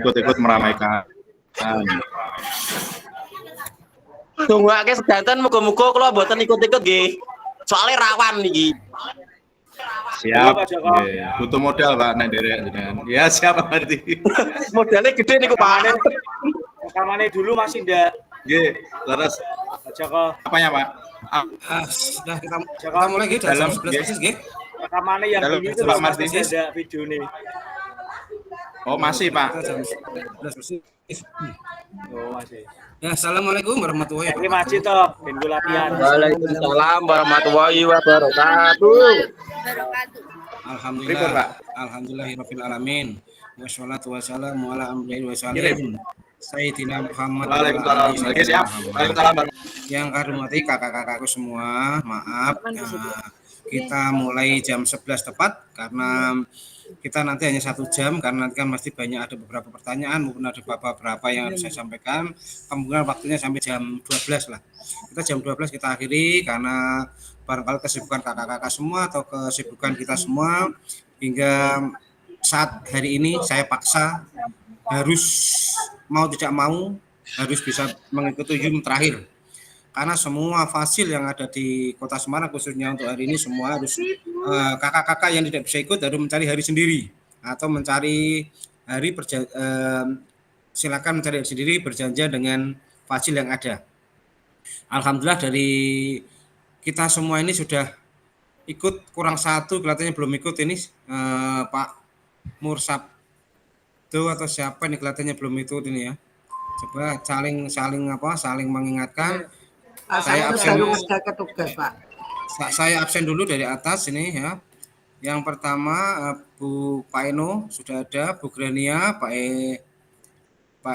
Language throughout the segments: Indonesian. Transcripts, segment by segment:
ikut-ikut meramaikan. Tunggu akeh sedanten muga-muga kula mboten ikut-ikut nggih. Soale rawan niki. Siap. Butuh modal Pak nek nderek jenengan. Ya siap berarti. Modalnya gede niku Pak. Rekamane dulu masih ndak. Nggih, terus Joko. apanya Pak? Sudah kita mulai gitu dalam 11 nggih. Rekamannya yang Dalam dulu itu Pak masih Martinus. ada video nih. Oh, masih Pak. Jam 11. Oh, masih. Ya, assalamualaikum warahmatullahi Ini masih toh, minggu latihan. Waalaikumsalam warahmatullahi wabarakatuh. Ribut, Pak. Alhamdulillahirabbil alamin. Wassalatu wassalamu ala amrihi wasallim. Sayyidina Muhammad. Waalaikumsalam. Oke, siap. Waalaikumsalam. Yang kami hormati kakak-kakakku semua, maaf kita mulai jam 11 tepat karena kita nanti hanya 1 jam karena nanti kan masih banyak ada beberapa pertanyaan maupun ada beberapa yang harus saya sampaikan. Kemungkinan waktunya sampai jam 12 lah. Kita jam 12 kita akhiri karena barangkali kesibukan kakak-kakak semua atau kesibukan kita semua hingga saat hari ini saya paksa harus mau tidak mau harus bisa mengikuti Zoom terakhir. Karena semua fasil yang ada di Kota Semarang khususnya untuk hari ini semua harus kakak-kakak yang tidak bisa ikut harus mencari hari sendiri atau mencari hari silakan mencari hari sendiri berjanjian dengan fasil yang ada. Alhamdulillah dari kita semua ini sudah ikut, kurang satu kelihatannya belum ikut ini Pak Mursabdo atau siapa ini kelihatannya belum ikut ini ya. Coba saling mengingatkan. Saya absen dulu, Pak. Saya absen dulu dari atas ini ya. Yang pertama Bu Pak Eno sudah ada, Bu Grania, Pak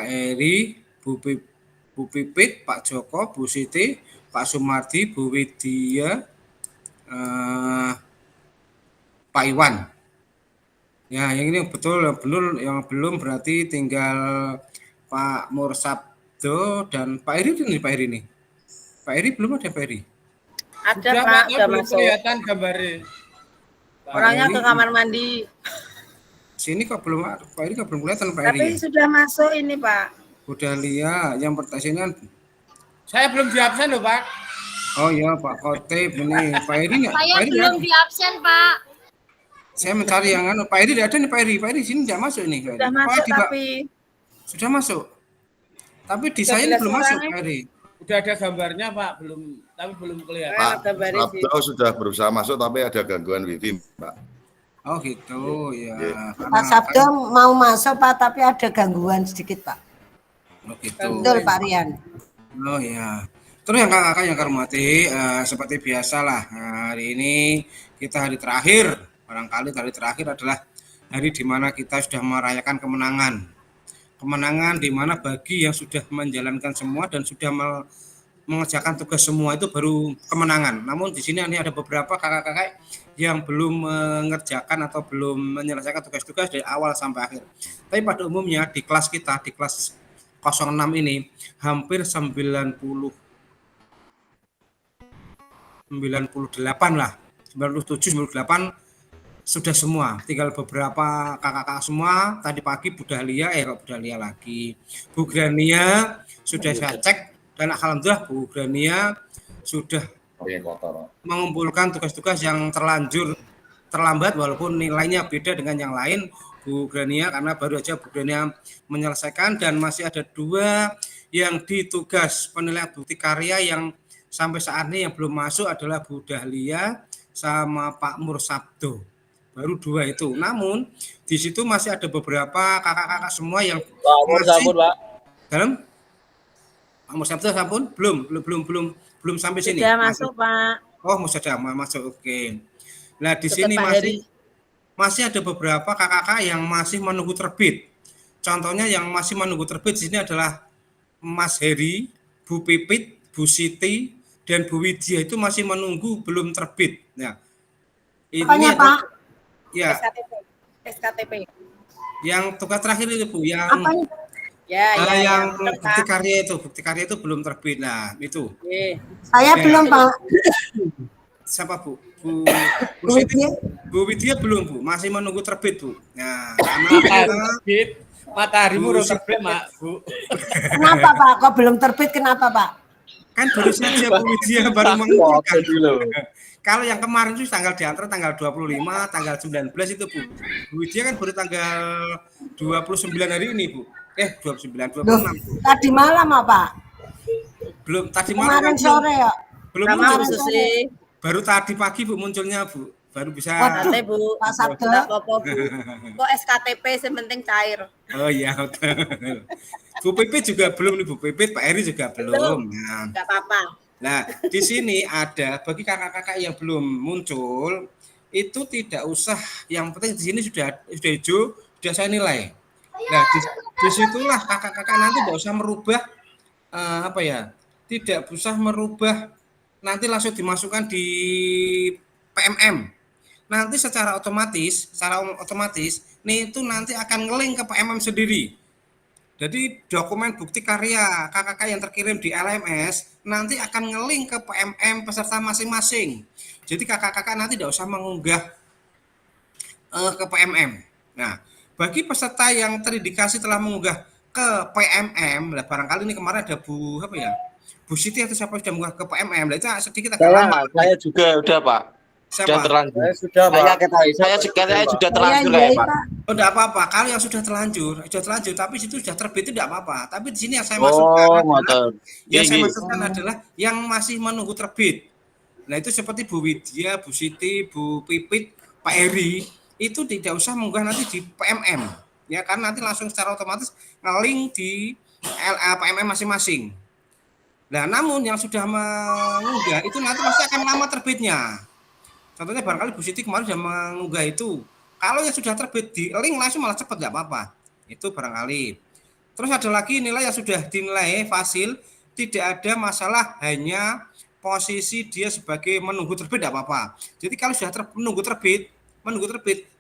Eri, Bu Pipit, Pak Joko, Bu Siti, Pak Sumardi, Bu Widya, Pak Iwan. Ya, yang ini betul yang belum berarti tinggal Pak Mursabdo dan Pak Eri ini Pak Eri nih. Pak Eri belum ada Pak Eri? Ada Pak, udah masuk. Kelihatan gambarnya. Orangnya ke kamar mandi. Sini kok belum ada, Pak Eri kok belum kelihatan Pak Eri. Tapi sudah masuk ini Pak. Udah lihat yang pertanyaan. Saya belum di absen loh Pak. Oh iya Pak Khotib ini Pak Eri nggak? Saya Pak Eri belum di absen Pak. Saya mencari yang Pak Eri ada nih Pak Eri sini nggak masuk nih. Sudah masuk tapi. Sudah masuk. Tapi di saya belum masuk Pak Eri. Udah ada gambarnya Pak, tapi belum kelihatan. Pak Abdo sudah berusaha masuk tapi ada gangguan wifi Pak. Oh gitu ya. Pak Sabdo mau masuk Pak tapi ada gangguan sedikit Pak. Oh gitu. Betul Pak Rian. Oh ya. Terus yang kakak yang hormati seperti biasa lah hari ini kita hari terakhir, barangkali hari terakhir adalah hari di mana kita sudah merayakan kemenangan di mana bagi yang sudah menjalankan semua dan sudah mengerjakan tugas semua itu baru kemenangan. Namun di sini ada beberapa kakak-kakak yang belum mengerjakan atau belum menyelesaikan tugas-tugas dari awal sampai akhir. Tapi pada umumnya di kelas kita, di kelas 06 ini hampir 98 lah, 97, 98 sudah semua, tinggal beberapa kakak-kakak semua. Tadi pagi Bu Dahlia lagi, Bu Grania sudah saya cek dan alhamdulillah Bu Grania sudah mengumpulkan tugas-tugas yang terlambat walaupun nilainya beda dengan yang lain Bu Grania karena baru aja Bu Grania menyelesaikan dan masih ada 2 yang di tugas penilaian bukti karya yang sampai saat ini yang belum masuk adalah Bu Dahlia sama Pak Mursabdo. Baru 2 itu. Namun di situ masih ada beberapa kakak-kakak semua yang masih Pak. dalam Pak Mursabdo sampun belum sampai sini. Sudah masuk Pak. Oh, sudah masuk. Oke. Nah, di sini masih ada beberapa kakak-kakak yang masih menunggu terbit. Contohnya yang masih menunggu terbit di sini adalah Mas Heri, Bu Pipit, Bu Siti dan Bu Widya itu masih menunggu belum terbit. Nah, ini Pak? Ya. SKTP. Yang tugas terakhir itu Bu, yang yang bukti karya itu belum terbit. Nah, itu. Saya belum Pak. Siapa Bu? Bu Widya belum Bu, masih menunggu terbit Bu. Nah, karena Mataharimu Bu, udah terbit, Mak, Bu. Kenapa Pak? Kok belum terbit? Kenapa Pak? kan baru saja Bu Widya baru mengumpulkan. Kalau yang kemarin itu tanggal diantar tanggal 25, tanggal 19 itu Bu. Bu Widya kan baru tanggal 29 hari ini Bu. 29, 26 Loh, Bu. tadi malam Pak? Belum tadi malam Kemarin kan sore ya? belum Sama muncul. Bu Susi. Baru tadi pagi Bu munculnya Bu. Baru bisa. Waduh. Santai Bu. Pak Sabda. Enggak apa-apa Bu. Kok SKTP sementing cair. Oh iya. Bu Pipit juga belum nih Bu Pipit, Pak Eri juga belum. Nah, Enggak apa-apa. Nah, di sini ada bagi kakak-kakak yang belum muncul itu tidak usah, yang penting di sini sudah hijau, sudah saya nilai. Nah, disitulah kakak-kakak nanti tidak usah merubah tidak usah merubah nanti langsung dimasukkan di PMM. Nanti secara otomatis nih itu nanti akan nge-link ke PMM sendiri. Jadi dokumen bukti karya KKK yang terkirim di LMS nanti akan nge-link ke PMM peserta masing-masing. Jadi kakak-kakak nanti tidak usah mengunggah ke PMM. Nah, bagi peserta yang terindikasi telah mengunggah ke PMM, lah barangkali ini kemarin ada Bu Siti atau siapa sudah mengunggah ke PMM, lah itu sedikit agak lama. Saya juga udah Pak. Sudah terlanjur. Sudah, Pak. Saya sudah terlanjur Iya, ya Pak. Pak. Oh, tidak apa-apa. Kalau yang sudah terlanjur, tapi situ sudah terbit itu tidak apa-apa. Tapi di sini yang saya masukkan adalah yang masih menunggu terbit. Nah, itu seperti Bu Widya, Bu Siti, Bu Pipit, Pak Eri, itu tidak usah mengunggah nanti di PMM. Ya, karena nanti langsung secara otomatis nge-link di PMM masing-masing. Nah, namun yang sudah mengunggah itu nanti pasti akan lama terbitnya. Contohnya barangkali Bu Siti kemarin sudah mengunggah itu. Kalau yang sudah terbit di link langsung malah cepat, nggak apa-apa. Itu barangkali. Terus ada lagi nilai yang sudah dinilai fasil, tidak ada masalah, hanya posisi dia sebagai menunggu terbit nggak apa-apa. Jadi kalau sudah menunggu terbit,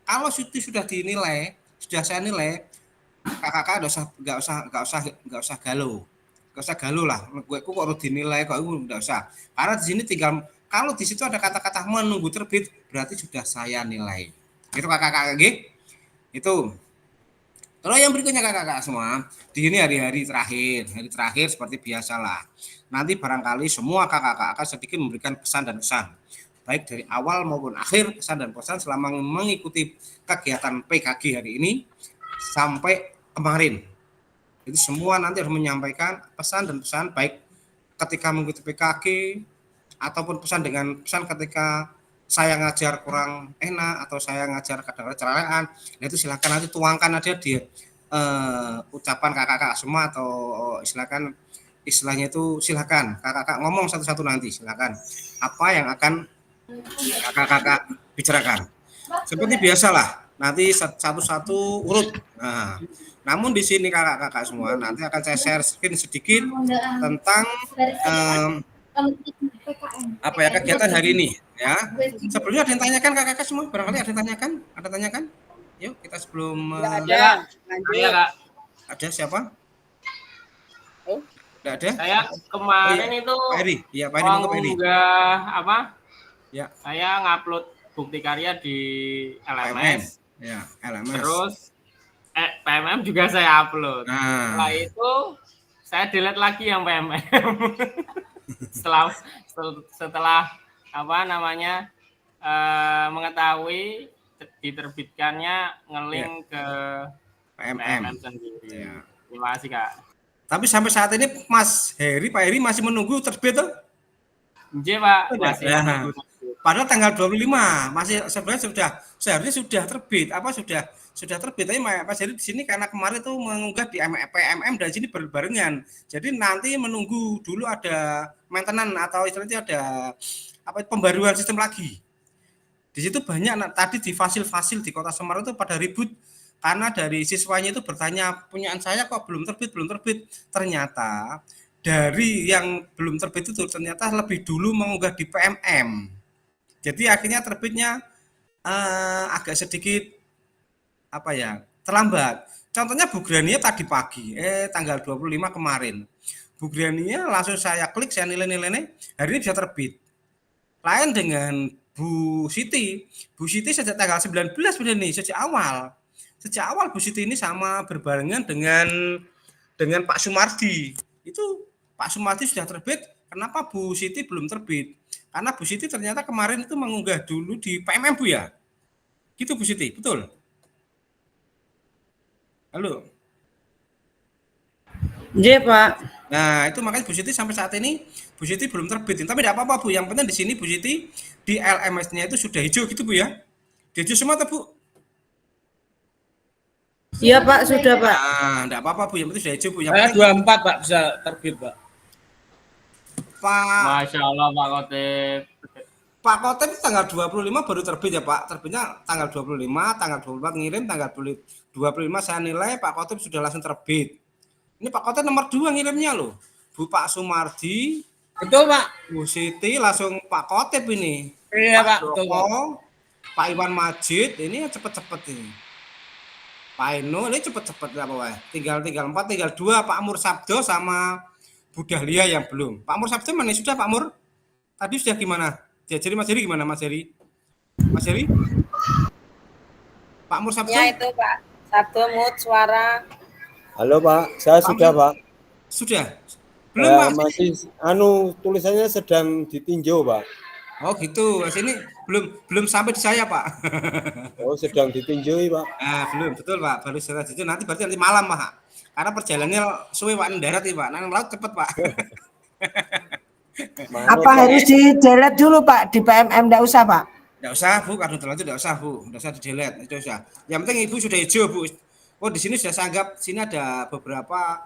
kalau itu sudah dinilai, sudah saya nilai, kakak nggak usah galau lah. Gue kok harus dinilai kok nggak usah. Karena di sini tinggal kalau di situ ada kata-kata menunggu terbit, berarti sudah saya nilai. Itu kakak-kakak, itu. Terus yang berikutnya kakak-kakak semua, di sini hari terakhir seperti biasalah. Nanti barangkali semua kakak-kakak akan sedikit memberikan pesan dan kesan, baik dari awal maupun akhir, pesan dan pesan selama mengikuti kegiatan PKG hari ini sampai kemarin. Jadi semua nanti harus menyampaikan pesan dan pesan baik ketika mengikuti PKG ataupun pesan ketika saya ngajar kurang enak atau saya ngajar kadang-kadang celaan, nah itu silakan nanti tuangkan aja di ucapan kakak-kakak semua atau istilahnya itu silakan kakak-kakak ngomong satu-satu nanti silakan apa yang akan kakak-kakak bicarakan. Seperti biasalah nanti satu-satu urut. Nah, namun di sini kakak-kakak semua nanti akan saya share screen sedikit tentang kegiatan hari ini ya. Sebelumnya ada yang tanyakan kakak-kakak semua? Barangkali ada yang tanyakan? Ada tanyakan? Yuk kita sebelum Ada. Kak. ada siapa? Oh. Tidak ada? Saya kemarin itu Pak Eri. Iya, Pak Eri mau ke Pak Eri. Ya. Saya ngupload bukti karya di LMS. Ya, LMS. Terus PMM juga saya upload. Nah. Setelah itu saya delete lagi yang PMM. setelah mengetahui diterbitkannya nge-link ke PMM sendiri. Ya. Terima kasih Kak. Tapi sampai saat ini Pak Heri masih menunggu terbit tuh? Iya Pak, masih menunggu. Padahal tanggal 25 masih sebenarnya seharusnya sudah terbit. Sudah terbit, tapi Mas Heri di sini karena kemarin tuh mengunggah di PMM dan sini berbarengan. Jadi nanti menunggu dulu ada maintenance atau istilahnya ada pembaruan sistem lagi. Di situ banyak tadi di fasil-fasil di Kota Semarang itu pada ribut karena dari siswanya itu bertanya, punyaan saya kok belum terbit. Ternyata dari yang belum terbit itu ternyata lebih dulu mengunggah di PMM. Jadi akhirnya terbitnya agak sedikit terlambat. Contohnya Bu Grania tadi pagi, tanggal 25 kemarin. Bu Grania langsung saya klik, saya nilai-nilainya, hari ini bisa terbit. Lain dengan Bu Siti. Bu Siti sejak tanggal 19 sudah nih, sejak awal. sejak awal Bu Siti ini sama berbarengan dengan Pak Sumardi. Itu Pak Sumardi sudah terbit, kenapa Bu Siti belum terbit? Karena Bu Siti ternyata kemarin itu mengunggah dulu di PMM Bu ya. Gitu Bu Siti, betul? Halo. Iya, Pak. Nah, itu makanya Bu Siti sampai saat ini Bu Siti belum terbitin. Tapi tidak apa-apa Bu, yang penting di sini Bu Siti di LMS-nya itu sudah hijau gitu Bu ya. Di hijau semua tuh Bu. Iya, Pak, sudah, Pak. Nah, tidak apa-apa Bu, yang penting sudah hijau Bu. Yang Saya penting 24 Pak bisa terbit Pak. Pak Masya Allah Pak Kotip. Pak Kotip itu tanggal 25 baru terbit ya Pak. Terbitnya tanggal 25, tanggal 24 ngirim, tanggal 25 saya nilai Pak Kotip sudah langsung terbit. Ini Pak Kotip nomor 2 ngirimnya loh. Bu Pak Sumardi, Betul Pak. Bu Siti langsung Pak Kotip ini. Iya Pak, Joko, betul Pak. Pak Iwan Majid ini cepet-cepet ini. Pak Eno ini cepet-cepet apa Pak? Tinggal 4, tinggal 2 Pak Mur Sabdo sama Bu Dahlia yang belum. Pak Mur Sabdo mana sudah Pak Mur? Tadi sudah gimana? Jadi Mas Heri gimana Mas Heri? Mas Heri? Pak Mur Sabdo? Ya itu, Pak. Satu mood suara. Halo Pak, saya sudah Pak. Sudah? Belum Pak? Masih tulisannya sedang ditinjau Pak. Oh gitu, sini belum sampai di saya Pak. Oh sedang ditinjau Pak. Nah, belum, betul Pak, baru setelah itu nanti berarti nanti malam Pak. Karena perjalanannya suwe Pak, darat nih Pak, nang laut cepet Pak. Apa harus di-delete dulu Pak di PMM? Enggak usah Pak. Enggak usah Bu, karena terlanjur enggak usah Bu, enggak usah di-delete, itu usah. Yang penting Ibu sudah hijau Bu. Oh di sini sudah saya anggap sini ada beberapa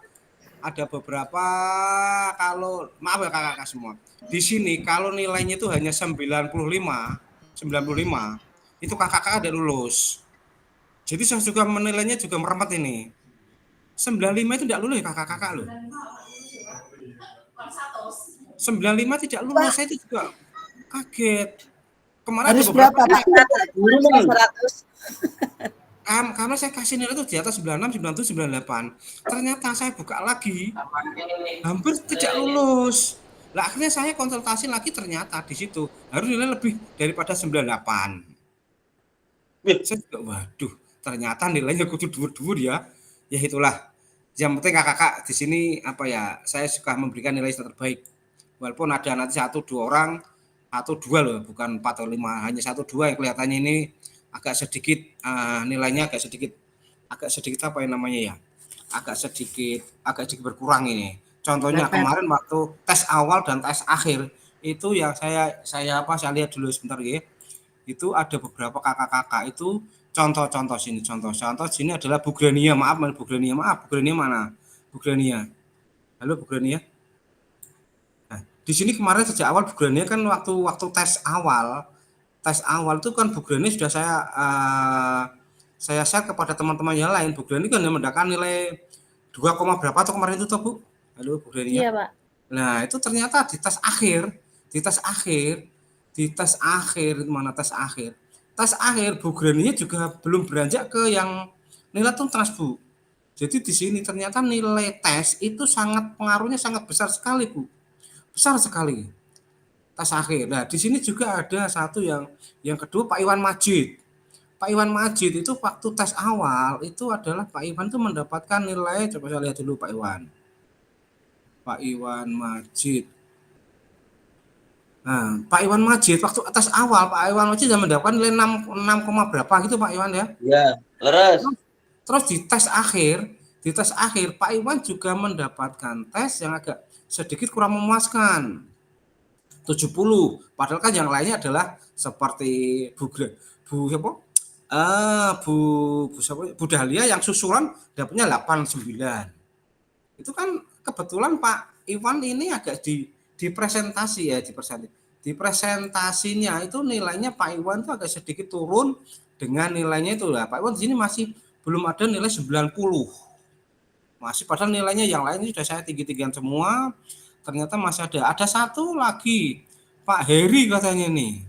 kalau maaf ya kakak-kakak semua. Di sini kalau nilainya itu hanya 95 itu kakak-kakak ada lulus. Jadi saya juga menilainya juga meremet ini. 95 itu tidak lulus ya kakak-kakak loh. 95 tidak lulus, saya itu juga kaget. Kemarin Harus berapa Pak? 100. Karena saya kasih nilai itu di atas 96, 97, 98. Ternyata saya buka lagi, hampir tidak lulus. Lah akhirnya saya konsultasi lagi, ternyata di situ harus nilai lebih daripada 98. Saya juga, waduh, ternyata nilainya kudu dhuwur-dhuwur ya. Ya itulah. Yang penting kakak-kakak di sini apa ya, saya suka memberikan nilai yang terbaik. Walaupun ada nanti 1-2 orang, 1-2 loh, bukan 4 atau 5, hanya 1-2 yang kelihatannya ini agak sedikit nilainya agak sedikit apa yang namanya ya, agak sedikit berkurang ini. Contohnya kemarin waktu tes awal dan tes akhir itu yang saya lihat dulu sebentar ya. Itu ada beberapa kakak-kakak itu contoh sini adalah Bu Grania, maaf Bu Grania mana? Bu Grania. Halo Bu Grania. Nah, di sini kemarin sejak awal Bu Grania kan waktu tes awal itu kan Bu Grani sudah saya share kepada teman-teman yang lain. Bu Grani kan mendapatkan nilai 2, berapa atau kemarin itu toh Bu? Halo Bu Grani. Iya Pak. Nah itu ternyata di tes akhir Bu Grani juga belum beranjak ke yang nilai tuntas Bu. Jadi di sini ternyata nilai tes itu pengaruhnya sangat besar sekali Bu, besar sekali. Tes akhir. Nah, di sini juga ada satu yang kedua Pak Iwan Majid. Pak Iwan Majid itu waktu tes awal itu adalah Pak Iwan itu mendapatkan nilai, coba saya lihat dulu Pak Iwan Majid. Nah, Pak Iwan Majid waktu tes awal Pak Iwan Majid sudah mendapatkan nilai 6, berapa gitu Pak Iwan ya? Ya, leres. Terus di tes akhir Pak Iwan juga mendapatkan tes yang agak sedikit kurang memuaskan. 70, padahal kan yang lainnya adalah seperti Bu Dahlia yang susulan dapatnya 89. Itu kan kebetulan Pak Iwan ini agak di presentasinya itu nilainya Pak Iwan itu agak sedikit turun dengan nilainya itu lah. Pak Iwan di sini masih belum ada nilai 90. Masih padahal nilainya yang lainnya sudah saya tinggi-tinggian semua. Ternyata masih ada satu lagi Pak Heri katanya nih.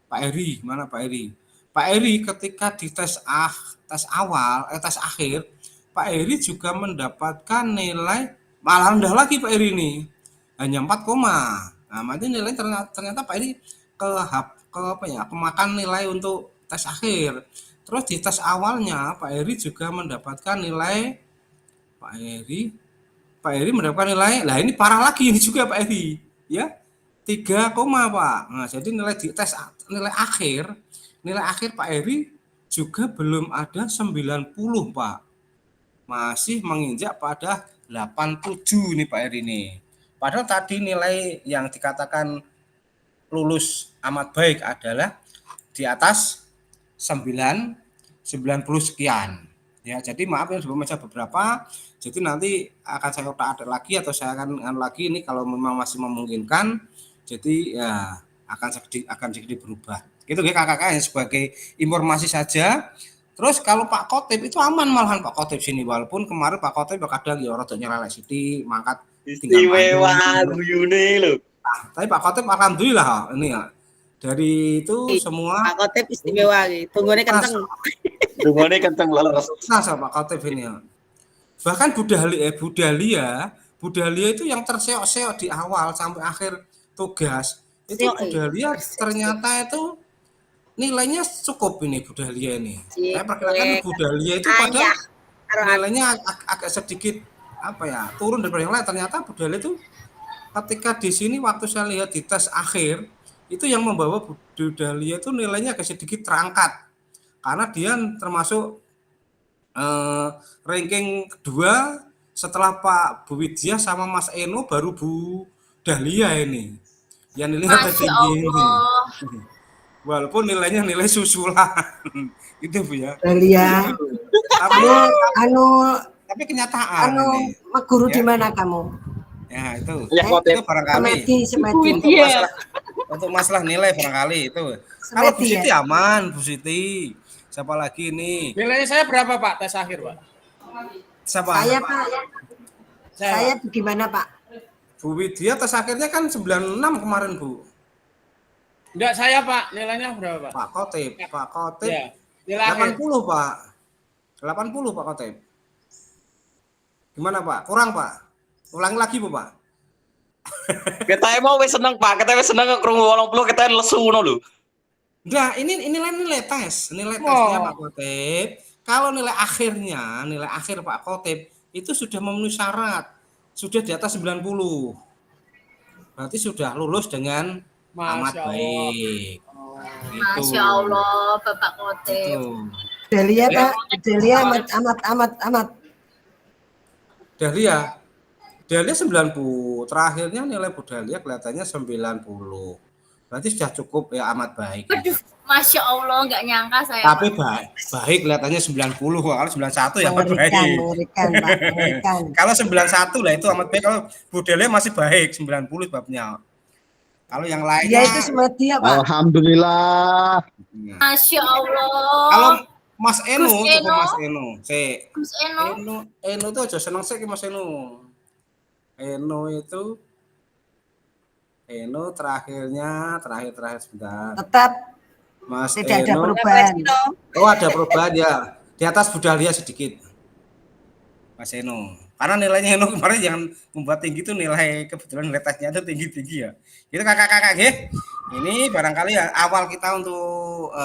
Pak Heri, mana Pak Heri? Pak Heri ketika di tes akhir, Pak Heri juga mendapatkan nilai malah rendah lagi Pak Heri ini. Hanya 4, nah makanya nilai ternyata Pak Heri kemakan nilai untuk tes akhir. Terus di tes awalnya Pak Heri juga mendapatkan nilai Pak Heri mendapatkan nilai, lah ini parah lagi ini juga Pak Heri, ya 3, Pak. Nah, jadi nilai di tes nilai akhir Pak Heri juga belum ada 90 Pak, masih menginjak pada 87 nih Pak Heri nih. Padahal tadi nilai yang dikatakan lulus amat baik adalah di atas 90 sekian. Ya, jadi maaf yang belum baca beberapa. Jadi nanti akan saya ada lagi atau saya akan lagi ini kalau memang masih memungkinkan. Jadi ya akan sedikit berubah. Gitu ya kakak-kakak sebagai informasi saja. Terus kalau Pak Khotib itu aman malahan Pak Khotib sini, walaupun kemarin Pak Khotib kadang ya rada nyelelek sithik mangkat istimewa guyune lho. Tapi Pak Khotib alhamdulillah ini ya. Dari itu semua Pak Khotib istimewa gitu. Tunggone kenceng. Dungane kenceng leres. nah Pak Khotib ini ya. Bahkan Budalia itu yang terseok-seok di awal sampai akhir tugas. Itu Budalia ternyata itu nilainya cukup ini Budalia ini. Saya perkirakan Budalia itu pada nilainya agak sedikit turun daripada yang lain. Ternyata Budalia itu ketika di sini waktu saya lihat di tes akhir itu yang membawa Budalia itu nilainya agak sedikit terangkat karena dia termasuk ranking kedua setelah Pak Bu Widya sama Mas Eno baru Bu Dahlia ini yang nilainya tertinggi ini. Walaupun nilainya nilai susulan itu Bu ya. Dahlia. Tapi kenyataan ini. Guru di mana kamu? Ya itu. Ya, itu barangkali Semedi. untuk masalah nilai barangkali itu. Kalau Bu Siti aman, Bu Siti. Siapa lagi ini? Nilainya saya berapa Pak tes akhir Pak? Siapa? Saya Pak. Saya gimana Pak? Bu Widya tes akhirnya kan 96 kemarin Bu. Enggak saya Pak, nilainya berapa Pak? Pak Khotib. Ya, nilai akhir. 80 Pak. 80 Pak Khotib. Gimana Pak? Kurang Pak? Ulangi lagi Bu Pak. Kita mau wis seneng Pak, kita wis seneng krungu 80 kita lesu ngono lho. Nah, ini nilai tes. Nilai tesnya Pak Khotib. Kalau nilai akhir Pak Khotib itu sudah memenuhi syarat. Sudah di atas 90. Berarti sudah lulus dengan amat baik. Masya Allah, Bapak Khotib. Dahlia Pak. Dahlia amat. Dahlia 90. Terakhirnya nilai Bu Dahlia kelihatannya 90. Berarti sudah cukup ya amat baik. Aduh, Masya Allah, nggak nyangka saya. Tapi baik kelihatannya 90. Kalau 91 ya amat baik. Mengerikan. Kalau 91 lah itu amat baik. Kalau Bu Dahlia masih baik 90 sebabnya. Kalau yang lainnya Ya itu Semedi ya Pak. Alhamdulillah. Masya Allah. Kalau Mas Eno, Gus Eno. Mas Eno. Gus Eno. Eno itu aja seneng sih Mas Eno. Eno terakhir sebentar. Tetap Mas tidak ada Eno. perubahan. Oh ada perubahan ya. Di atas Bu Dahlia sedikit. Mas Eno. Karena nilainya Eno kemarin yang membuat tinggi itu kebetulan nilai tesnya itu tinggi-tinggi ya. Itu kakak-kakak ya. Ini barangkali ya awal kita untuk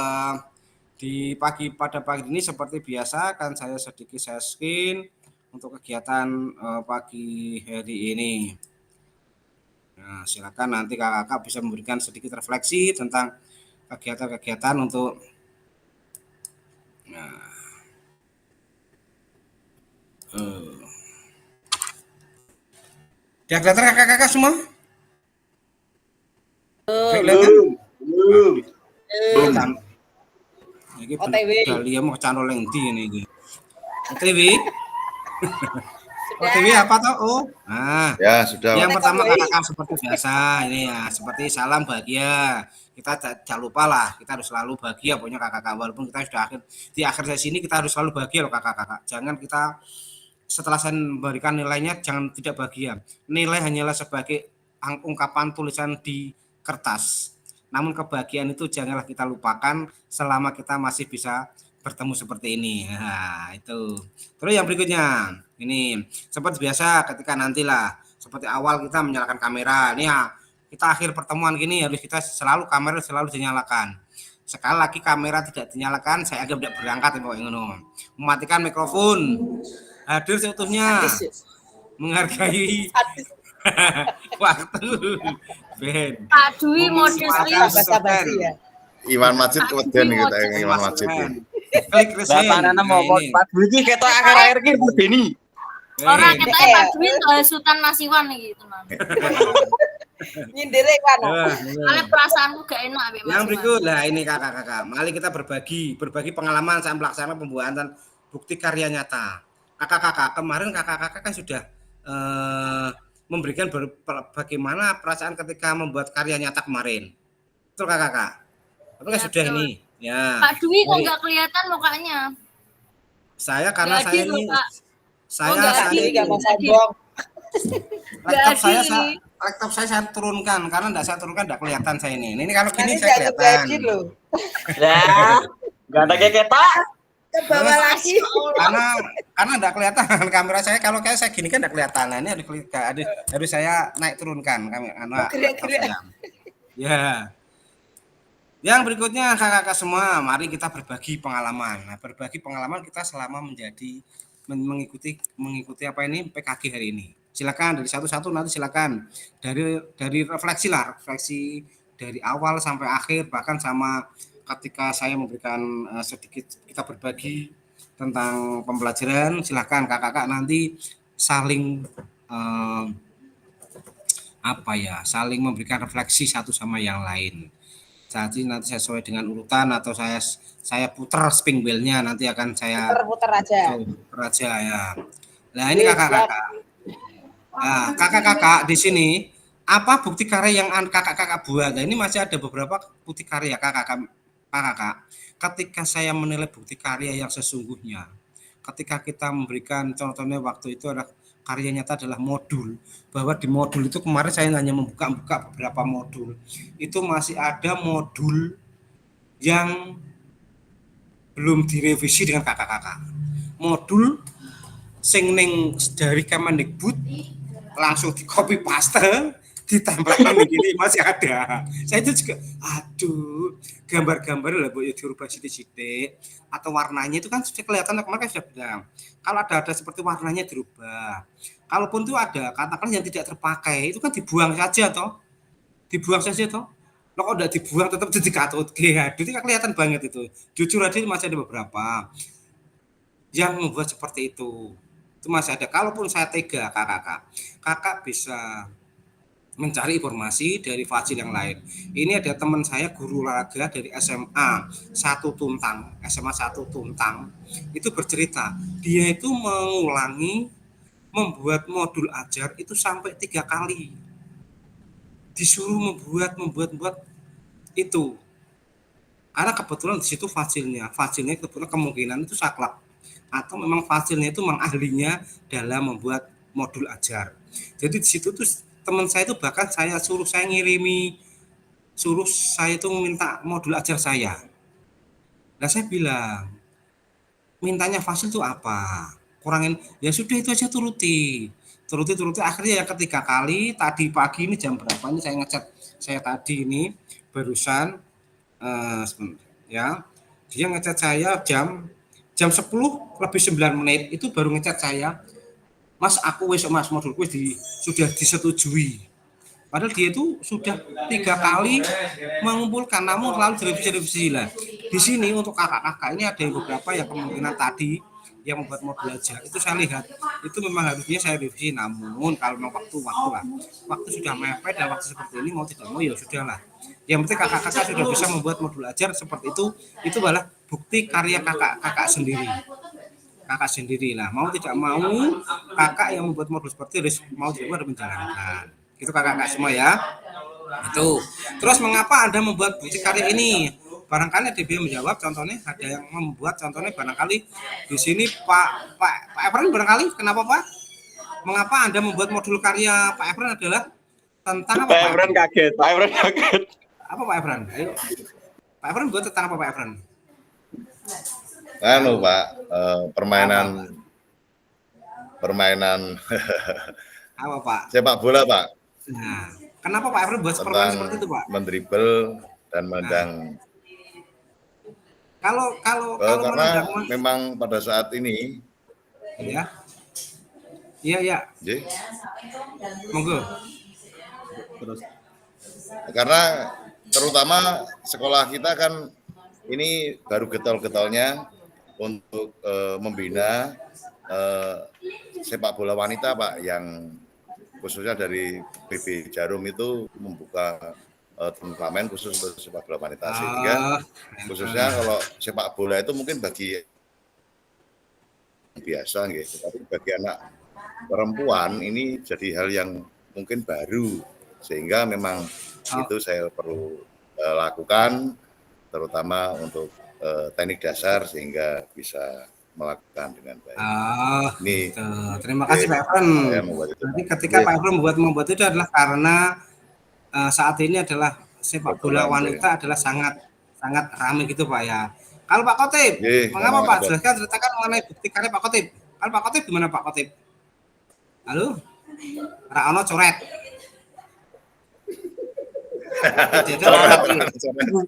pada pagi ini seperti biasa kan saya sedikit sharing untuk kegiatan pagi hari ini. Nah, silakan nanti kakak-kakak bisa memberikan sedikit refleksi tentang kegiatan-kegiatan untuk Dia kelihatan kakak-kakak semua? Belum. Ini OTW. Dahlia mau channel yang di ini. OTW. OTW apa toh? Oh. Nah, Ya, sudah. yang pertama kakak seperti biasa ini ya, seperti salam bahagia. Kita jangan lupa lah, kita harus selalu bahagia pokoknya kakak-kakak. Walaupun kita sudah di akhir sesi ini kita harus selalu bahagia loh kakak-kakak. Jangan kita setelah saya memberikan nilainya jangan tidak bahagia. Nilai hanyalah sebagai ungkapan tulisan di kertas. Namun kebahagiaan itu janganlah kita lupakan selama kita masih bisa bertemu seperti ini. Nah, itu. Terus yang berikutnya, ini seperti biasa ketika nantilah seperti awal kita menyalakan kamera. Nih ya, kita akhir pertemuan gini harus kita kamera selalu dinyalakan. Sekali lagi kamera tidak dinyalakan, saya agak tidak berangkat ya Pak ngono. Mematikan mikrofon. Hadir seutuhnya. Menghargai waktu. Ben. Pak Dwi model serius. Iwan Majid kemudian kita Iwan Majid. Klik resign. Bapak mau Pak Dwi iki ketok akhir-akhir iki Beni. Orang ketoknya Pak Dwi Sultan Masiwan nih gitu man. Nyindirnya kan. Karena perasaanku gak enak Mbak Yang berikut, lah ini kakak-kakak, mari kita berbagi pengalaman saat melaksanakan pembuatan bukti karya nyata. Kakak-kakak, kemarin kakak-kakak kan sudah memberikan bagaimana perasaan ketika membuat karya nyata kemarin. Betul kakak-kakak? Tapi kan sudah ini, ya. Pak Dwi kok nggak kelihatan mukanya? Saya karena Gak saya adil, ini, Pak. saya laptop saya turunkan karena enggak saya turunkan enggak kelihatan saya ini. Ini kalau gini saya kelihatan. Ya, ganteng ketok. Ke bawah lagi. Karena enggak kelihatan kamera saya, kalau kayak saya gini kan enggak kelihatan. Nah, ini harus saya naik turunkan kamera. Ya. Yang berikutnya kakak-kakak semua, mari kita berbagi pengalaman. Nah, berbagi pengalaman kita selama mengikuti apa ini PKG hari ini. Silakan dari satu-satu, nanti silakan dari refleksi dari awal sampai akhir, bahkan sama ketika saya memberikan sedikit kita berbagi tentang pembelajaran. Silakan kakak-kakak nanti saling saling memberikan refleksi satu sama yang lain. Jadi nanti sesuai dengan urutan atau saya putar spin wheel-nya, nanti akan saya Puter aja ya. Nah, ini kakak-kakak. Nah, kakak-kakak di sini apa bukti karya yang kakak-kakak buat? Nah, ini masih ada beberapa bukti karya kakak-kakak. Ketika saya menilai bukti karya yang sesungguhnya, ketika kita memberikan contohnya waktu itu adalah karya nyata adalah modul, bahwa di modul itu kemarin saya hanya membuka beberapa modul, itu masih ada modul yang belum direvisi dengan kakak-kakak. Modul sing ning dari Kemendikbud langsung di copy paste ditempelkan begini masih ada. Saya itu juga gambar-gambar lah Bu dirubah sithik-sithik atau warnanya itu kan sudah kelihatan kemarin kan sudah bilang. Kalau ada seperti warnanya dirubah. Kalaupun itu ada katakan yang tidak terpakai itu kan dibuang saja toh. Lo kok udah dibuang tetap jadi katut. Itu kan kelihatan banget itu. Jujur aja masih ada beberapa yang membuat seperti itu. Itu masih ada. Kalaupun saya tega kakak bisa mencari informasi dari fasil yang lain. Ini ada teman saya guru olahraga dari SMA 1 Tuntang itu bercerita dia itu membuat modul ajar itu sampai 3 kali disuruh membuat itu karena kebetulan di situ fasilnya kebetulan kemungkinan itu saklek atau memang fasilnya itu memang ahlinya dalam membuat modul ajar. Jadi di situ tuh teman saya itu bahkan saya itu minta modul ajar saya. Nah saya bilang mintanya fasil itu apa? Kurangin ya sudah itu aja turuti akhirnya yang 3 kali tadi pagi ini jam berapa ini saya ngecat saya tadi ini barusan ya dia ngecat saya jam 10:09 itu baru ngecat saya, Mas aku Mas modulku sudah disetujui. Padahal dia itu sudah 3 kali mengumpulkan namun lalu direvisi lah. Di sini untuk kakak-kakak ini ada beberapa yang kemungkinan tadi yang membuat modul aja. Itu saya lihat itu memang harusnya saya revisi, namun kalau memang waktu sudah mepet dan waktu seperti ini mau tidak mau ya sudahlah. Yang penting kakak-kakak sudah bisa membuat modul ajar seperti itu adalah bukti karya kakak sendiri lah. Mau tidak mau kakak yang membuat modul seperti itu mau tidak mau menjalankan. Itu kakak-kakak semua ya. Itu. Terus mengapa Anda membuat bukti karya ini? Barangkali ada yang menjawab, contohnya ada yang membuat contohnya barangkali di sini Pak Efren barangkali kenapa Pak? Mengapa Anda membuat modul karya Pak Efren adalah tentang apa? Pak Efren kaget. Apa Pak Efren? Ayo. Pak Efren buat tentang apa Pak Efren? Pak, permainan apa Pak? Sepak bola Pak. Nah, kenapa Pak Efren buat permainan seperti itu Pak? Mendribel dan Kalau karena menendang, memang pada saat ini ya. Iya. J, Monggo. karena terutama sekolah kita kan ini baru getol-getolnya untuk membina sepak bola wanita Pak, yang khususnya dari PB Jarum itu membuka turnamen khusus untuk sepak bola wanita, sehingga khususnya kalau sepak bola itu mungkin bagi biasa gitu, tapi bagi anak perempuan ini jadi hal yang mungkin baru, sehingga memang itu saya perlu lakukan terutama untuk teknik dasar sehingga bisa melakukan dengan baik. Ini Gitu. Terima kasih Pak Efren. Nanti ketika Pak Efren membuat itu adalah karena saat ini adalah sepak bola wanita adalah sangat ramai gitu Pak ya. Kalau Pak Khotib, mengapa Pak? Jelaskan, ceritakan mengenai bukti karya Pak Khotib. Kalau Pak Khotib gimana Pak Khotib? Halo? Raono coret.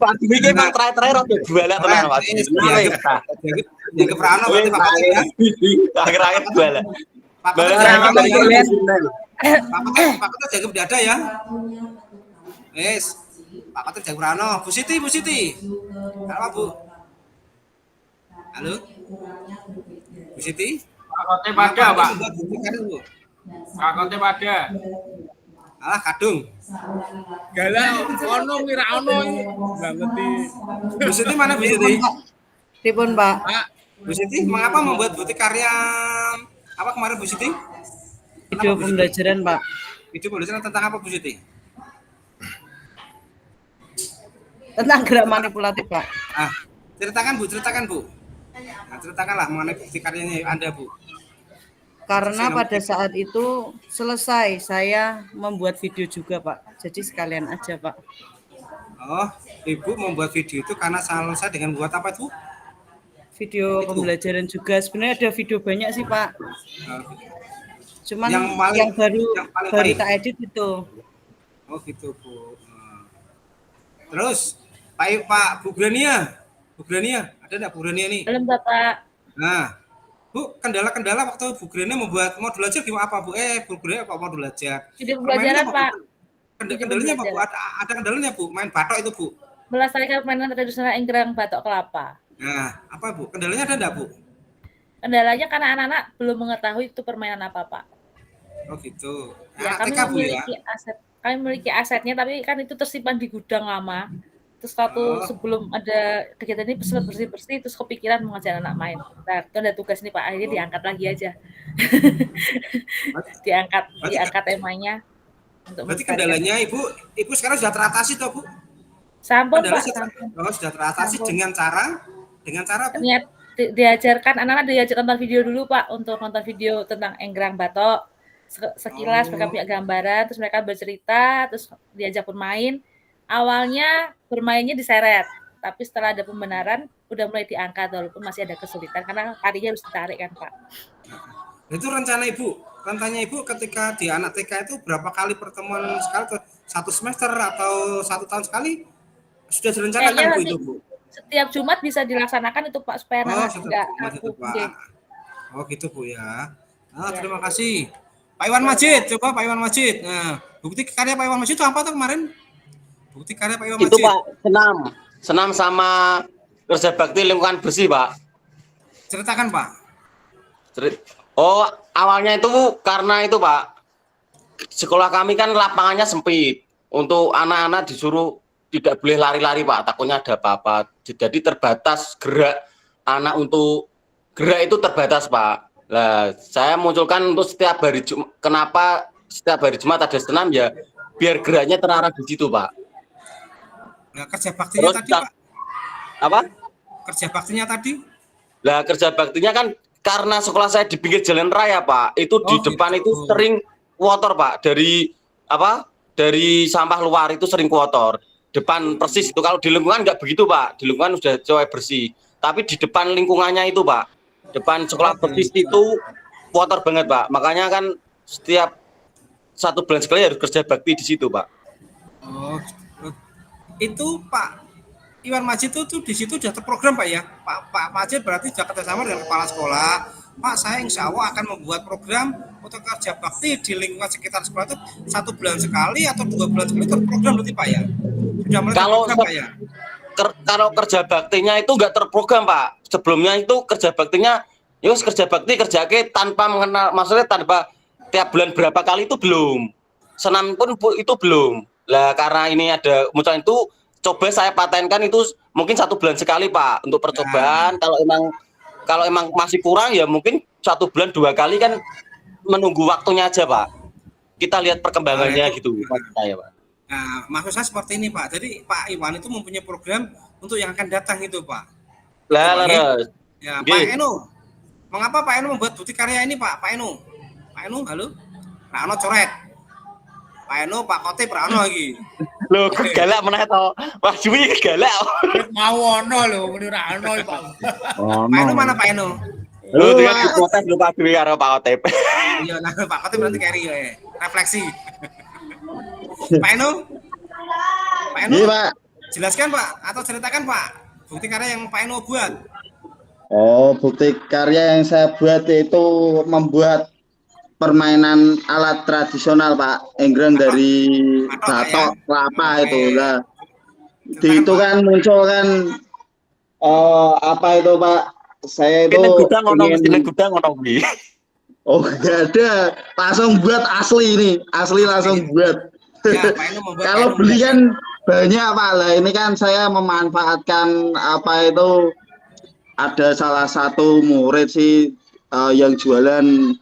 Pak Dwi ki Pak terakhir rada balak tenan Pak. Dianggap Rano berarti Pak Khotib ya. Akhir-akhir balak. Pak Khotib dianggap tidak ada ya. Wes. Pak Khotib dianggap Rano. Bu Siti. Apa Bu? Halo? Bu Siti? Pak Khotib ada, Pak. Pak Khotib ada. Alah kadung. Galau ono mira ono enggak ngerti. Bu Siti mana Bu Siti? Pripun, Pak? Bu Siti, mengapa membuat bukti karya apa kemarin Bu Siti? Video pembelajaran, Pak. Video pembelajaran tentang apa Bu Siti? Tentang gerak manipulatif, Pak. Ceritakan Bu. Nah, ceritakanlah mengenai bukti karyanya Anda Bu. Karena pada saat itu selesai saya membuat video juga, Pak. Jadi sekalian aja, Pak. Oh, Ibu membuat video itu karena selesai dengan buat apa itu? Video pembelajaran juga. Sebenarnya ada video banyak sih, Pak. Cuman yang baru tak edit itu. Oh gitu Bu. Terus Pak Bu Grania, ada enggak Bu Grania nih? Belum Bapak. Nah, Bu, kendala-kendala waktu Bu Grania membuat modul ajar gimana apa Bu? Bu Grania apa modul ajar? Video pembelajaran Pak. Kendalanya apa Bu? Ada kendalanya Bu? Main batok itu Bu? Melestarikan permainan tradisional Enggrang Batok Kelapa. Nah, apa Bu? Kendalanya ada enggak Bu? Kendalanya karena anak-anak belum mengetahui itu permainan apa Pak. Oh gitu. Ya, kami memiliki asetnya, tapi kan itu tersimpan di gudang lama. Terus sebelum ada kegiatan ini bersih-bersih, terus kepikiran mengajak anak main. Nah, itu ada tugas nih Pak, akhirnya diangkat lagi aja. diangkat temanya. Berarti kendalanya Ibu sekarang sudah teratasi toh Bu? Sampun Pak. Sudah teratasi dengan cara Bu? Diajarkan anak-anak diajak nonton video dulu Pak, untuk nonton video tentang Enggrang Batok. Sekilas mereka punya gambaran, terus mereka bercerita, terus diajak bermain. Awalnya bermainnya diseret, tapi setelah ada pembenaran udah mulai diangkat walaupun masih ada kesulitan karena tarinya harus ditarik kan Pak. Itu rencananya Ibu ketika di anak TK itu berapa kali pertemuan sekali? 1 semester atau 1 tahun sekali? Sudah direncanakan Bu itu Bu? Setiap Jumat bisa dilaksanakan itu Pak supaya anak tidak aku. Oh gitu Bu ya. Terima kasih. Pak Iwan Majid, coba Pak Iwan Majid. Nah, bukti karya Pak Iwan Majid itu apa tuh kemarin? Bukti karya Pak Iwan Majid. Itu Pak, senam sama kerja bakti lingkungan bersih Pak. Ceritakan Pak. Oh, awalnya itu karena itu Pak, sekolah kami kan lapangannya sempit. Untuk anak-anak disuruh tidak boleh lari-lari Pak, takutnya ada apa-apa. Jadi terbatas gerak anak, untuk gerak itu terbatas Pak. Nah, saya munculkan untuk setiap hari Jumat. Kenapa setiap hari Jumat ada senam ya? Biar geraknya terarah di situ Pak. Nah, kerja baktinya tadi Pak? Apa? Kerja baktinya tadi? Lah, kerja baktinya kan karena sekolah saya di pinggir jalan raya Pak. Itu di depan itu sering kotor Pak. Dari sampah luar itu sering kotor. Depan persis itu, kalau di lingkungan nggak begitu Pak. Di lingkungan sudah coba bersih. Tapi di depan lingkungannya itu Pak, depan sekolah persis itu kotor banget Pak. Makanya kan setiap 1 bulan sekali harus kerja bakti di situ Pak. Oh, itu Pak, Iwan Majid itu di situ sudah terprogram Pak ya. Pak Majid berarti sudah kerjasama dengan kepala sekolah. Pak, saya insya Allah akan membuat program untuk kerja bakti di lingkungan sekitar sekolah itu 1 bulan sekali atau 2 bulan sekali terprogram berarti Pak ya. Sudah mulai terprogram Pak ya. Kalau kerja baktinya itu nggak terprogram Pak. Sebelumnya itu kerja baktinya, yus kerja bakti kerja ke tanpa mengenal, maksudnya tanpa tiap bulan berapa kali itu belum. Senam pun itu belum. Lah karena ini ada munculnya itu, coba saya patenkan itu mungkin 1 bulan sekali Pak untuk percobaan. Kalau emang masih kurang ya mungkin 1 bulan 2 kali kan, menunggu waktunya aja Pak. Kita lihat perkembangannya gitu Pak saya Pak. Nah, maksud saya seperti ini Pak. Jadi Pak Iwan itu mempunyai program untuk yang akan datang itu Pak. Ya, Pak Eno. Mengapa Pak Eno membuat bukti karya ini Pak? Pak Eno, halo. Pak Eno coret. Pak Eno, Pak Kote, Pak Eno lagi. Loh, galak meneh to. Wah, Jui galak. Mau ono lho, muni ra ono Pak. Pak Eno mana Pak Eno? Lu dia diprotes lu Pak Jui karo Pak Kote. Iya, nah Pak Kote berarti carry ya. Refleksi. Pak Eno? Iya, Pak. Jelaskan Pak atau ceritakan Pak bukti karya yang Pak Eno buat. Oh, bukti karya yang saya buat itu membuat permainan alat tradisional Pak, enggrang dari batok kelapa itu lah. Di itu kan muncul kan apa itu Pak? Saya itu gudang ono kuwi. Oh, enggak ada. Langsung buat asli langsung buat. Ya, kalau beli kan banyak Pak lah. Ini kan saya memanfaatkan apa itu, ada salah satu murid sih yang jualan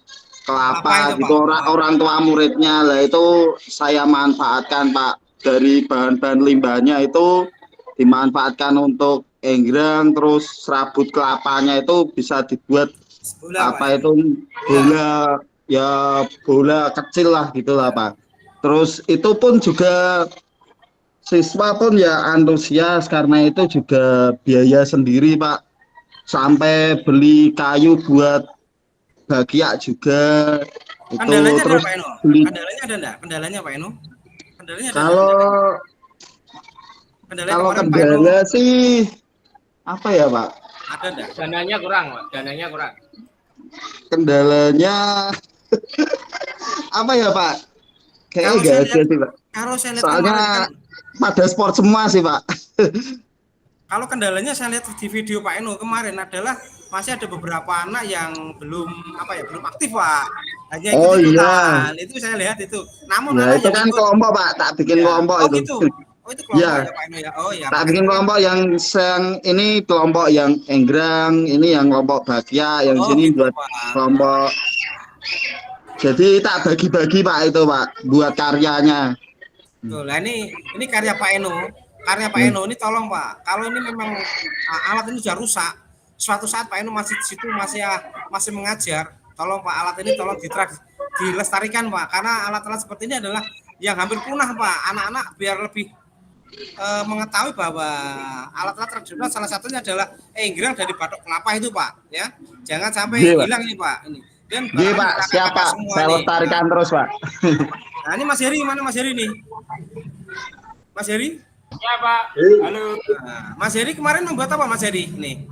kelapa gitu, orang tua muridnya lah, itu saya manfaatkan Pak, dari bahan-bahan limbahnya itu dimanfaatkan untuk enggrang, terus serabut kelapanya itu bisa dibuat apa itu bola, ya bola kecil lah gitulah Pak. Terus itu pun juga siswa pun ya antusias, karena itu juga biaya sendiri Pak, sampai beli kayu buat bagiak juga. Kendalanya itu terus Pak Eno? beli. Kendalanya ada enggak? Kendalanya Pak Eno? Kendalanya ada. Kalau kendala sih apa ya Pak? Ada enggak? Dananya kurang, Pak. Dananya kurang. Kendalanya apa ya Pak? Kayaknya enggak ada sih Pak. Kalau saya lihat Soalnya pada sport semua sih Pak. Kalau kendalanya saya lihat di video Pak Eno kemarin adalah masih ada beberapa anak yang belum aktif Pak. Hanya ikutan. Itu saya lihat itu. Namun ya, itu kan kelompok Pak, tak bikin kelompok itu. Gitu. Oh itu kelompok ya Pak Eno ya. Oh ya. Tak bikin kelompok yang ini kelompok yang enggrang, ini yang kelompok bagia, yang sini gitu, buat Pak. Kelompok. Jadi tak bagi-bagi Pak itu Pak, buat karyanya. Tuh, lah ini karya Pak Eno. Karya Pak Eno ini tolong Pak, kalau ini memang alat ini sudah rusak, suatu saat Pak Eno masih di situ masih mengajar, tolong Pak alat ini tolong dilestarikan Pak, karena alat-alat seperti ini adalah yang hampir punah Pak. Anak-anak biar lebih mengetahui bahwa alat-alat tradisional salah satunya adalah enggrang dari batok kelapa itu Pak, ya. Jangan sampai hilang ini Pak. Ini. Dan Pak, siapa? Saya lestarikan terus Pak. Nah ini Mas Heri, mana Mas Heri nih? Mas Heri? Ya Pak, halo. Nah, Mas Heri kemarin membuat apa Mas Heri? Nih.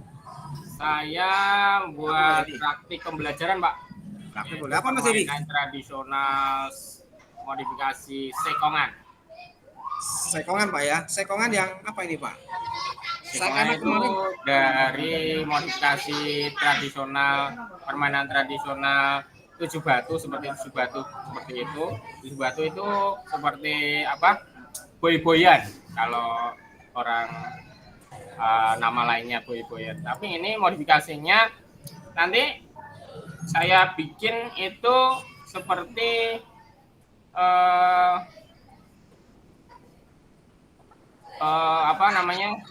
Saya buat praktik pembelajaran Pak. Praktik boleh apa Mas Heri? Tradisional modifikasi sekongan. Sekongan Pak ya. Sekongan yang apa ini Pak? Sekongan itu dari modifikasi tradisional, permainan tradisional 7 batu seperti 7 batu seperti itu. 7 batu itu seperti apa? Boy-boyan kalau orang nama lainnya boy-boyan. Tapi ini modifikasinya nanti saya bikin itu seperti apa namanya,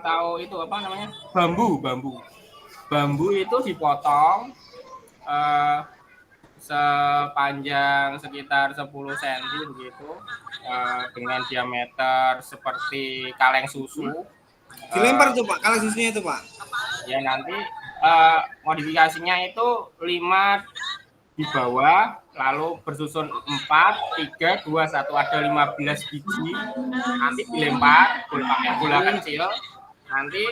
tahu itu apa namanya, bambu itu dipotong sepanjang sekitar 10 cm begitu, dengan diameter seperti kaleng susu. Dilempar tuh Pak, kaleng susunya itu Pak. Ya nanti modifikasinya itu 5 di bawah, lalu bersusun 4, 3, 2, 1, ada 15 biji, nanti dilempar, pakai bola kecil, nanti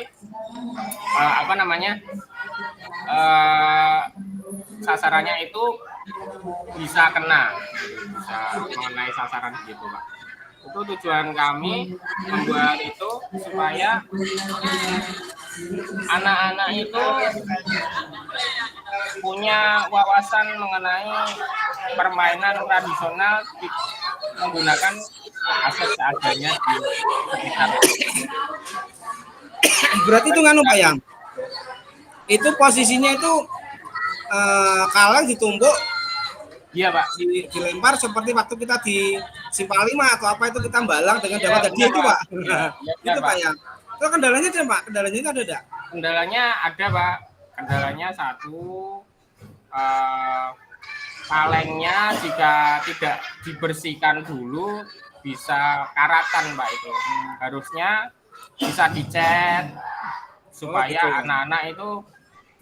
sasarannya itu bisa kena, bisa mengenai sasaran gitu Pak. Itu tujuan kami membuat itu supaya anak-anak itu punya wawasan mengenai permainan tradisional menggunakan aset seadanya di sekitar. Berarti itu nganu Pak Yang? Itu posisinya itu kaleng ditumbuk. Iya Pak. Dilempar seperti waktu kita di Simpang 5 atau apa itu kita balang dengan dapat hadiah itu Pak. Itu Pak Yang. Itu kendalanya ada Pak? Kendalanya itu ada enggak? Kendalanya ada Pak. Kendalanya satu, kalengnya jika tidak dibersihkan dulu bisa karatan Pak itu. Harusnya bisa dicat supaya anak-anak itu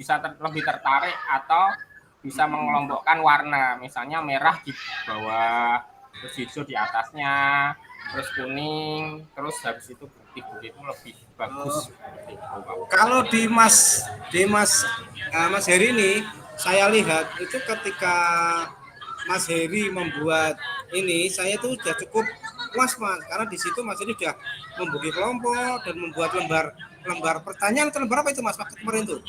bisa lebih tertarik atau bisa mengelompokkan warna, misalnya merah di bawah, terus hijau di atasnya, terus kuning, terus habis itu putih, begitu lebih bagus. Kalau di Mas Heri ini saya lihat itu ketika Mas Heri membuat ini, saya itu sudah cukup puas Mas, karena di situ Mas Heri sudah membuat kelompok dan membuat lembar pertanyaan. Lembar apa itu Mas waktu kemarin itu?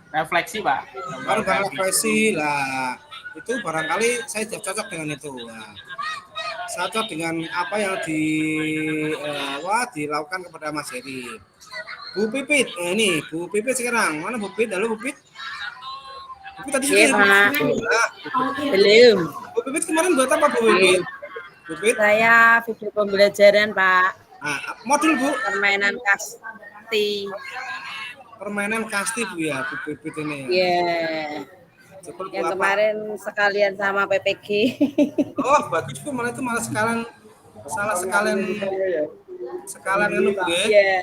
Refleksi Pak. Lembar refleksi lah, itu barangkali saya sudah cocok dengan itu. Nah, saya cocok dengan apa yang dilakukan kepada Mas Heri. Bu Pipit, ini Bu Pipit sekarang mana Bu Pipit? Halo Bu Pipit. Bu Pipit tadi belum. Bu Pipit kemarin buat apa Bu Pipit? Bu Pipit? Saya video pembelajaran Pak. Modul Bu? Permainan kasti. Permainan kasti Bu ya, Bu Pipit ini. Iya. Yang kemarin sekalian sama PPG. Oh bagus Bu, malah itu sekalian anu Bu ya.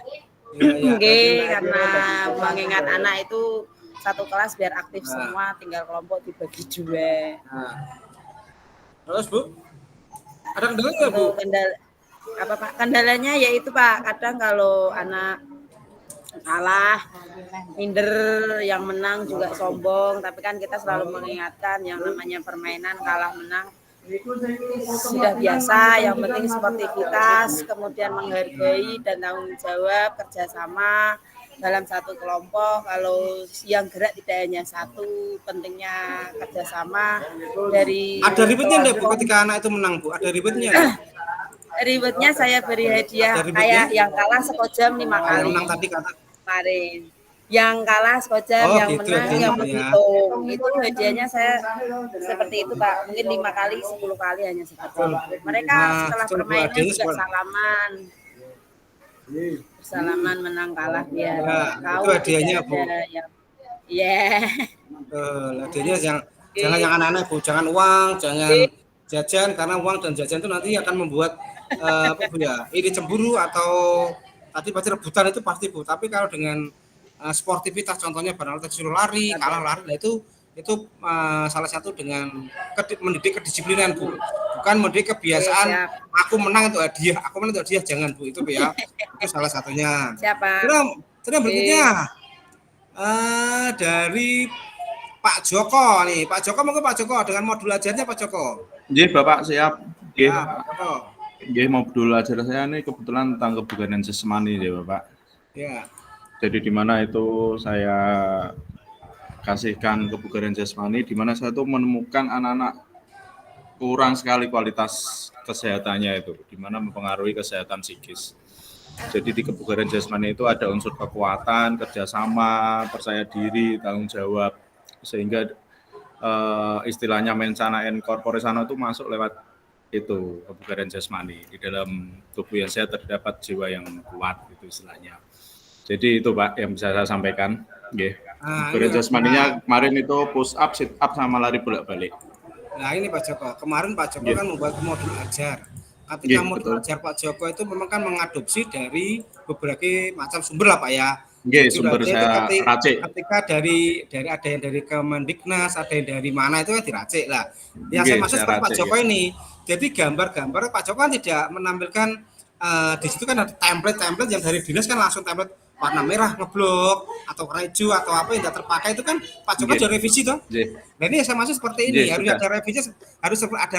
Iya. Karena mengingat anak itu satu kelas biar aktif semua, tinggal kelompok dibagi 2. Terus Bu, ada kendala nggak Bu? Apa Pak? Kendalanya yaitu Pak, kadang kalau anak kalah, minder, yang menang juga sombong, tapi kan kita selalu mengingatkan yang namanya permainan kalah menang sudah biasa, yang penting sportivitas, kemudian menghargai dan tanggung jawab, kerjasama dalam satu kelompok. Kalau yang gerak tidak hanya satu, pentingnya kerjasama dari. Ada ribetnya enggak Bu ketika anak itu menang Bu? Ada ribetnya? Ribetnya saya beri hadiah kayak yang kalah sekojam 5 kali. Menang tadi kata kemarin. Yang kalah sekojam, yang gitu, menang yang menghitung. Itu hadiahnya saya seperti itu Pak. Mungkin 5 kali, 10 kali hanya sekojam. Mereka setelah permainan juga salaman. Bersalaman menang kalah biar tahu. Itu hadiahnya Bu. Iya. Hadiahnya jangan yang anak-anak Bu, jangan uang, jangan jajan, karena uang dan jajan itu nanti akan membuat apa Bu ya, iri cemburu atau tadi pasti rebutan itu pasti Bu. Tapi kalau dengan sportivitas, contohnya barangkali disuruh lari, kalah lari, nah itu salah satu dengan mendidik kedisiplinan Bu, bukan mendidik kebiasaan aku menang itu hadiah, jangan Bu, itu Bu ya. Itu salah satunya. Siapa? Terus berikutnya dari Pak Joko nih. Pak Joko, monggo Pak Joko dengan modul ajarnya Pak Joko. Nggih Bapak, siap. Nggih. Nggih, modul ajar saya ini kebetulan tentang kebugaran jasmani ya Bapak. Ya. Jadi di mana itu saya kasihkan kebugaran jasmani, di mana saya tuh menemukan anak-anak kurang sekali kualitas kesehatannya itu, di mana mempengaruhi kesehatan psikis. Jadi di kebugaran jasmani itu ada unsur kekuatan, kerjasama, percaya diri, tanggung jawab, sehingga istilahnya mensana and corpore sano itu masuk lewat itu kebugaran jasmani. Di dalam tubuh yang sehat terdapat jiwa yang kuat, itu istilahnya. Jadi itu Pak yang bisa saya sampaikan. Kebugaran jasmaninya kemarin itu push up, sit up sama lari bolak-balik. Nah ini Pak Joko, kemarin Pak Joko kan membuat modul ajar. Ketika modul ajar Pak Joko itu memang kan mengadopsi dari beberapa macam sumber lah Pak ya. Nggih, Jadi sumber berarti itu saya racik. ketika dari ada yang dari Kemendiknas, ada yang dari mana itu kan diracik lah. Yang saya Nggih, maksud saya seperti Pak racik, Joko ya. ini. Jadi gambar-gambar Pak Joko kan tidak menampilkan di situ kan ada template-template yang dari dinas kan langsung template warna merah ngeblok atau warna hijau atau apa yang tidak terpakai itu kan Pak Joko Nggih. sudah revisi toh. Nggih. Nah ini yang saya maksud seperti ini, Nggih, harus sudah. ada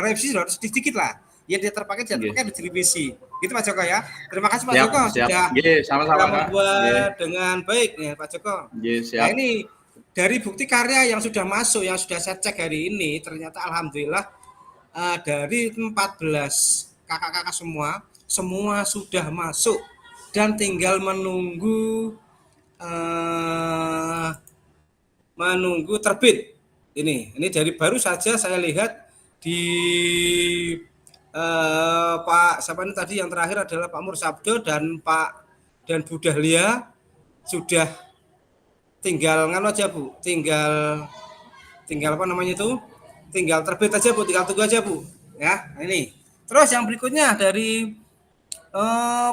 revisi, harus sedikit lah. Yang dia terpakai tidak Nggih. terpakai harus direvisi. Gitu Pak Joko ya. Terima kasih Pak Siap, Joko siap. sudah Nggih, sama-sama, Kak. membuat Nggih. dengan baik ya Pak Joko. Nggih, Nah siap. ini dari bukti karya yang sudah masuk, yang sudah saya cek hari ini, ternyata alhamdulillah dari 14 kakak-kakak semua sudah masuk dan tinggal menunggu terbit. Ini dari baru saja saya lihat di Pak siapa ini tadi yang terakhir adalah Pak Mursabdo dan Bu Dahlia sudah tinggal nganu aja Bu, tinggal apa namanya itu? Tinggal terbit aja Bu, tinggal tunggu aja Bu. Ya, ini. Terus yang berikutnya dari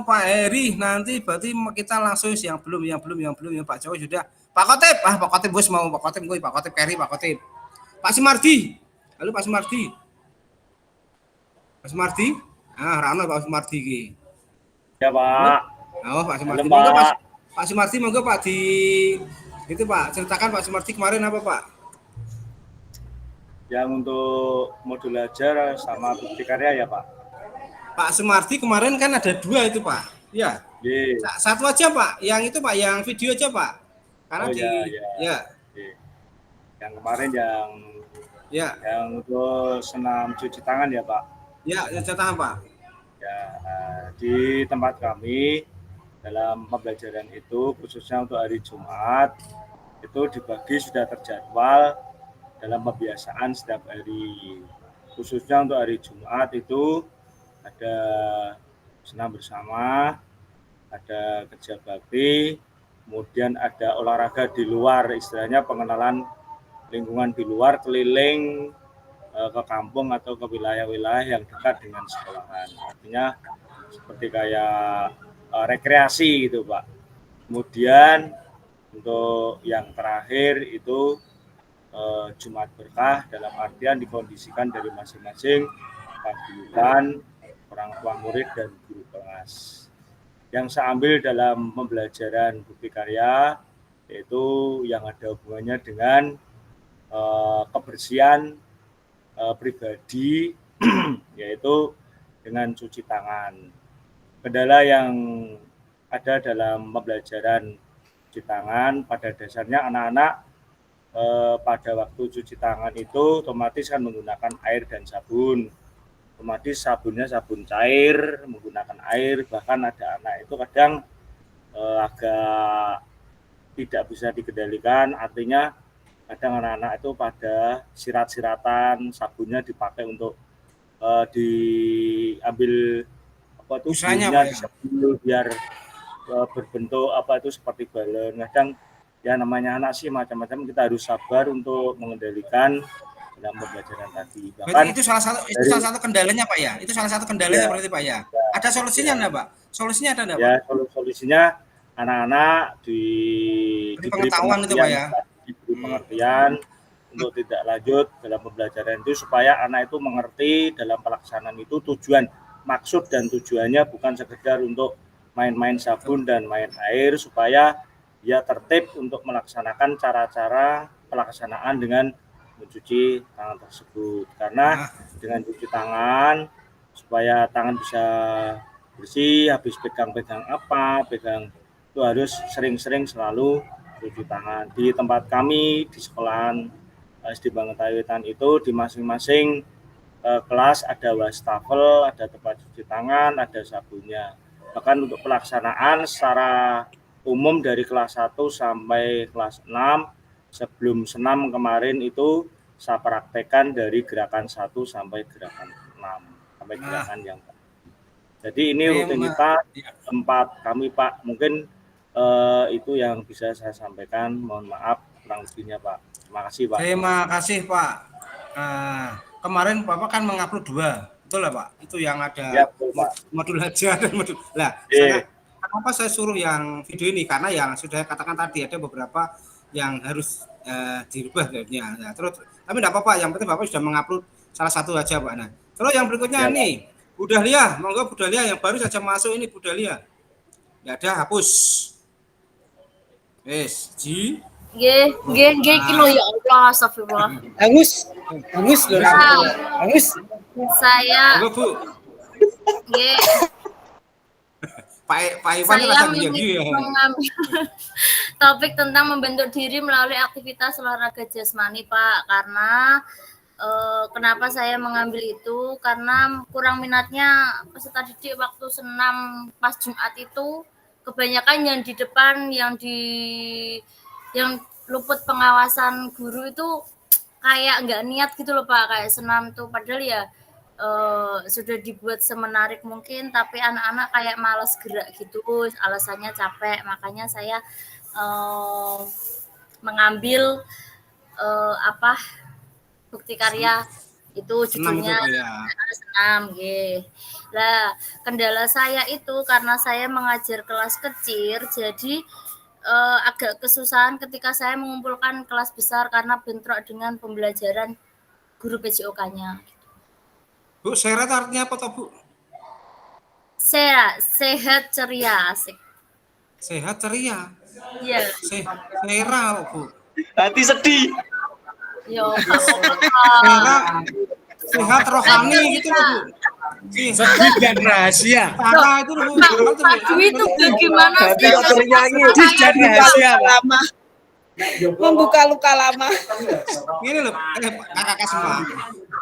Pak Heri nanti berarti kita langsung yang belum yang Pak Jawa sudah. Pak Kotip, Pak Kotip bos mau Pak Kotip gue, Pak Kotip Keri, Pak Kotip. Pak Sumardi. Halo Pak Sumardi. Pak Sumardi? Rano Pak Sumardi iki. Ya Pak. Oh, Pak Sumardi. Halo, Monggo Pak. Pak Sumardi monggo Pak di itu Pak, ceritakan Pak Sumardi kemarin apa Pak? Yang untuk modul ajar sama bukti karya ya Pak. Pak Sumardi kemarin kan ada 2 itu Pak. Ya. Nggih. Satu aja Pak, yang itu Pak, yang video aja Pak. Karena Oh, di ya. ya. Nggih. Yang kemarin Ya, yang untuk senam cuci tangan ya Pak. ya, cerita Pak. Ya, di tempat kami dalam pembelajaran itu khususnya untuk hari Jumat itu dibagi sudah terjadwal dalam pembiasaan setiap hari. Khususnya untuk hari Jumat itu ada senam bersama, ada kerja bakti, kemudian ada olahraga di luar, istilahnya pengenalan lingkungan di luar, keliling ke kampung atau ke wilayah-wilayah yang dekat dengan sekolahan. Artinya seperti kayak rekreasi gitu Pak. Kemudian untuk yang terakhir itu Jumat Berkah dalam artian dikondisikan dari masing-masing paguyuban, orang tua murid dan guru kelas. Yang saya ambil dalam pembelajaran bukti karya yaitu yang ada hubungannya dengan kebersihan pribadi yaitu dengan cuci tangan. Kendala yang ada dalam pembelajaran cuci tangan pada dasarnya anak-anak pada waktu cuci tangan itu otomatis kan menggunakan air dan sabun. Otomatis sabunnya sabun cair, menggunakan air, bahkan ada anak itu kadang agak tidak bisa dikendalikan, artinya kadang anak-anak itu pada sirat-siratan, sabunnya dipakai untuk diambil apa itu Usahanya, biar berbentuk apa itu seperti balon. Kadang ya namanya anak sih macam-macam, kita harus sabar untuk mengendalikan dalam pembelajaran tadi. Bahkan itu salah satu kendalanya Pak ya. Itu salah satu kendalanya berarti Pak ya. Ada solusinya enggak Pak? Solusinya ada enggak Pak? Ya, solusinya anak-anak diberi pengetahuan itu Pak ya. Diberi pengertian untuk tidak lanjut dalam pembelajaran itu supaya anak itu mengerti dalam pelaksanaan itu tujuan, maksud dan tujuannya bukan sekedar untuk main-main sabun dan main air, supaya dia tertib untuk melaksanakan cara-cara pelaksanaan dengan mencuci tangan tersebut. Karena dengan cuci tangan supaya tangan bisa bersih, habis pegang-pegang apa, itu harus sering-sering selalu cuci tangan. Di tempat kami di sekolahan SD Bangetawitan itu di masing-masing kelas ada wastafel, ada tempat cuci tangan, ada sabunnya. Bahkan untuk pelaksanaan secara umum dari kelas 1 sampai kelas 6 sebelum senam kemarin itu saya praktekkan dari gerakan 1 sampai gerakan 6 sampai gerakan yang jadi ini rutinitas tempat kami Pak. Mungkin itu yang bisa saya sampaikan. Mohon maaf kurang lebihnya Pak. Terima kasih Pak. Terima kasih Pak. Kemarin Bapak kan mengupload 2, betul lah Pak? Itu yang ada ya, betul, Pak. Modul ajar dan modul. Lah, apa saya suruh yang video ini karena yang sudah katakan tadi ada beberapa yang harus dirubah jadinya. Nah, terus tapi enggak apa-apa, yang penting Bapak sudah mengupload salah satu aja, Pak. Nah, terus yang berikutnya Ya, nih, Bu Dahlia, monggo Bu Dahlia yang baru saja masuk ini Bu Dahlia. Ya ada hapus. Ji. Nggih iki lho ya Allah, astagfirullah. Hangus lho. Hangus. Saya Monggo Bu. nggih Pak Iwan saya rasa gigi ya. mengambil topik tentang membentuk diri melalui aktivitas olahraga jasmani, Pak. Karena kenapa saya mengambil itu? Karena kurang minatnya peserta didik waktu senam pas Jumat itu kebanyakan yang di depan, yang luput pengawasan guru itu kayak nggak niat gitu loh Pak, kayak senam tuh padahal ya sudah dibuat semenarik mungkin, tapi anak-anak kayak malas gerak gitu, alasannya capek. Makanya saya mengambil bukti karya itu judulnya senam. Lah kendala saya itu karena saya mengajar kelas kecil, jadi agak kesusahan ketika saya mengumpulkan kelas besar karena bentrok dengan pembelajaran guru PJOK-nya. Bu, sehat artinya apa toh Bu? Sehat ceria, asik. Sehat ceria. Iya. Sera Bu. Hati sedih. Yo, sehat rohani gitu loh Bu. Sedih dan rahasia. Sarah itu loh Bu. Pak Dwi itu bagaimana sih? Sedih dan rahasia, Pak. Membuka luka lama. Ini loh, kakak-kakak semua.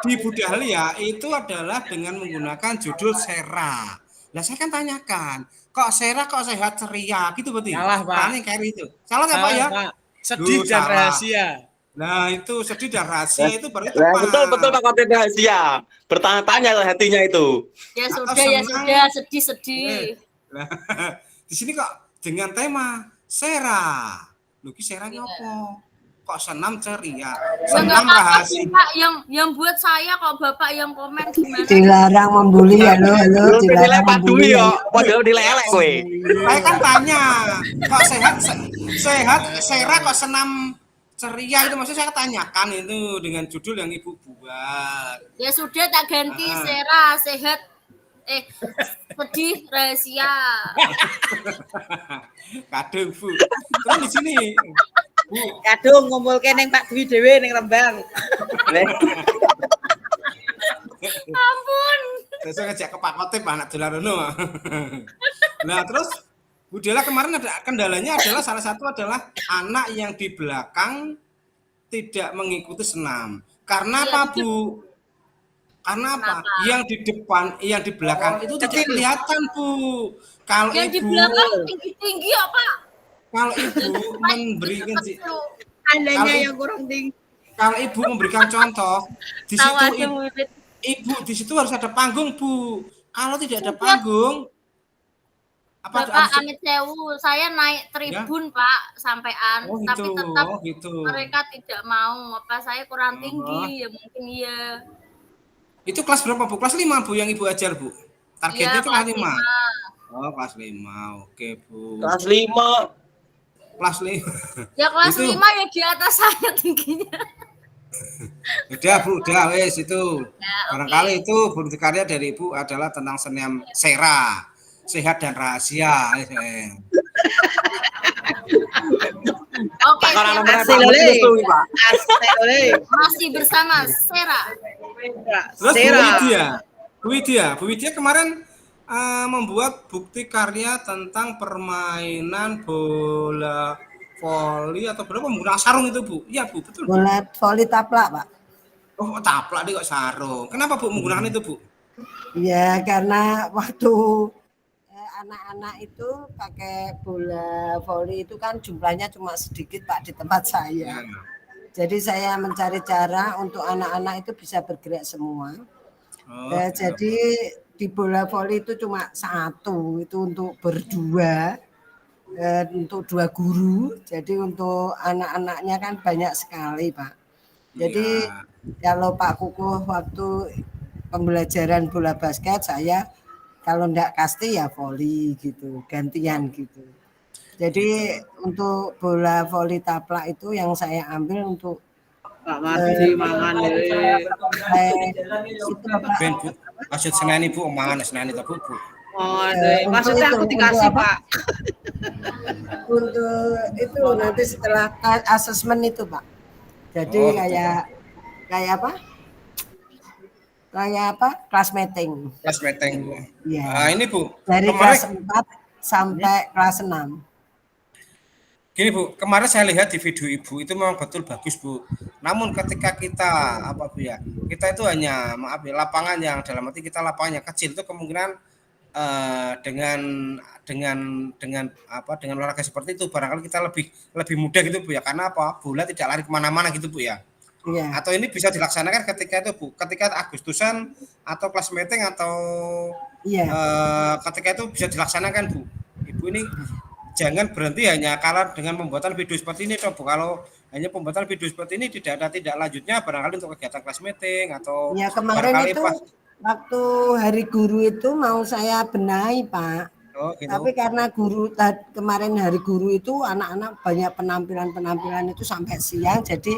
Di Bu Dahlia itu adalah dengan menggunakan judul Sera. Nah saya kan tanyakan, kok Sera kok sehat ceria gitu berarti? Salah Pak. Paling kayak itu. Salah nggak Pak ya? Pak. Sedih dan rahasia. Nah itu sedih dan rahasia itu berarti Nah, betul Pak Kapten rahasia. Bertanya-tanya hatinya itu. Ya sudah, sedih. Nah, di sini kok dengan tema Sera. Lu ki Sera ini apa? Kok senam ceria, senam rahasia. Pak, yang buat saya kok Bapak yang komen gimana? Dilarang membuli, halo, dilarang membuli. Padahal dilelek kowe. Saya kan tanya, kok sehat, Sera kok senam ceria itu maksudnya saya tanyakan itu dengan judul yang Ibu buat. Ya sudah tak ganti Sera, sehat, sedih, rahasia. Kadung Bu. Terus di sini Bu. Kadung ngumpulke ning Pak Dwi dhewe ning Rembang. Ampun. Terus ngejak ke Pak Kotip anak Dolarono. Nah, terus Bu Dela kemarin ada kendalanya adalah salah satu adalah anak yang di belakang tidak mengikuti senam. Karena apa, Bu? Karena apa? Yang di depan, yang di belakang itu tidak kelihatan, Bu. Kalau yang Ibu di belakang tinggi-tinggi ya, Pak? Kalau Ibu memberikan andanya yang kurang tinggi. Kalau Ibu memberikan contoh, di situ Ibu di situ harus ada panggung, Bu. Kalau tidak ada panggung, Bapak Amit Sewu, saya naik tribun ya? Pak, sampean, gitu, tapi tetap gitu. Mereka tidak mau. Apa saya kurang tinggi, ya mungkin iya. Itu kelas berapa, Bu? Kelas 5, Bu, yang Ibu ajar, Bu? Targetnya ya, kelas 5. Oh, kelas 5. Oke, Bu. Kelas 5. Kelas 5. Ya kelas itu. 5 ya di atas saya tingginya. Udah, Bu, udah wes itu. Ya, barangkali itu bukti karya dari Ibu adalah tentang senam Sera, sehat dan rahasia. Oke, masih bersama Sera. Terus Bu Widya kemarin membuat bukti karya tentang permainan bola voli atau berapa menggunakan sarung itu, Bu? Iya, Bu, betul. Bola voli taplak, Pak. Oh, taplak nih kok sarung. Kenapa, Bu, menggunakan itu, Bu? Ya, karena waktu anak-anak itu pakai bola voli itu kan jumlahnya cuma sedikit, Pak, di tempat saya. Ya. Jadi saya mencari cara untuk anak-anak itu bisa bergerak semua. Jadi di bola voli itu cuma satu, itu untuk berdua. Untuk 2 guru, jadi untuk anak-anaknya kan banyak sekali, Pak. Jadi kalau Pak Kukuh waktu pembelajaran bola basket saya kalau enggak kasti ya voli gitu, gantian gitu. Jadi untuk bola voli taplak itu yang saya ambil untuk mangan Ben Bu, maksud Senin Ibu mangan Senin itu Bu. Oh, maksudnya aku dikasih Pak. Untuk itu nanti setelah asesmen itu Pak. Jadi kayak apa? Kayak apa? Kelas meeting. Kelas meeting. Iya. Nah, ini Bu. Dari kelas 4 sampai kelas 6. Gini Bu, kemarin saya lihat di video Ibu itu memang betul bagus Bu. Namun ketika kita apa Bu ya, kita itu hanya maaf ya lapangan yang dalam arti kita lapangannya kecil itu kemungkinan dengan olahraga seperti itu barangkali kita lebih mudah gitu Bu ya, karena apa? Bola tidak lari kemana-mana gitu Bu ya. Iya. Atau ini bisa dilaksanakan ketika itu Bu, ketika Agustusan atau kelas meeting atau ketika itu bisa dilaksanakan Bu. Ibu ini jangan berhenti hanya kalau dengan pembuatan video seperti ini Bu. Kalau hanya pembuatan video seperti ini tidak ada tidak lanjutnya barangkali untuk kegiatan kelas meeting atau ya kemarin itu waktu hari guru itu mau saya benahi Pak. Oh, gitu. Tapi karena kemarin hari guru itu anak-anak banyak penampilan itu sampai siang, jadi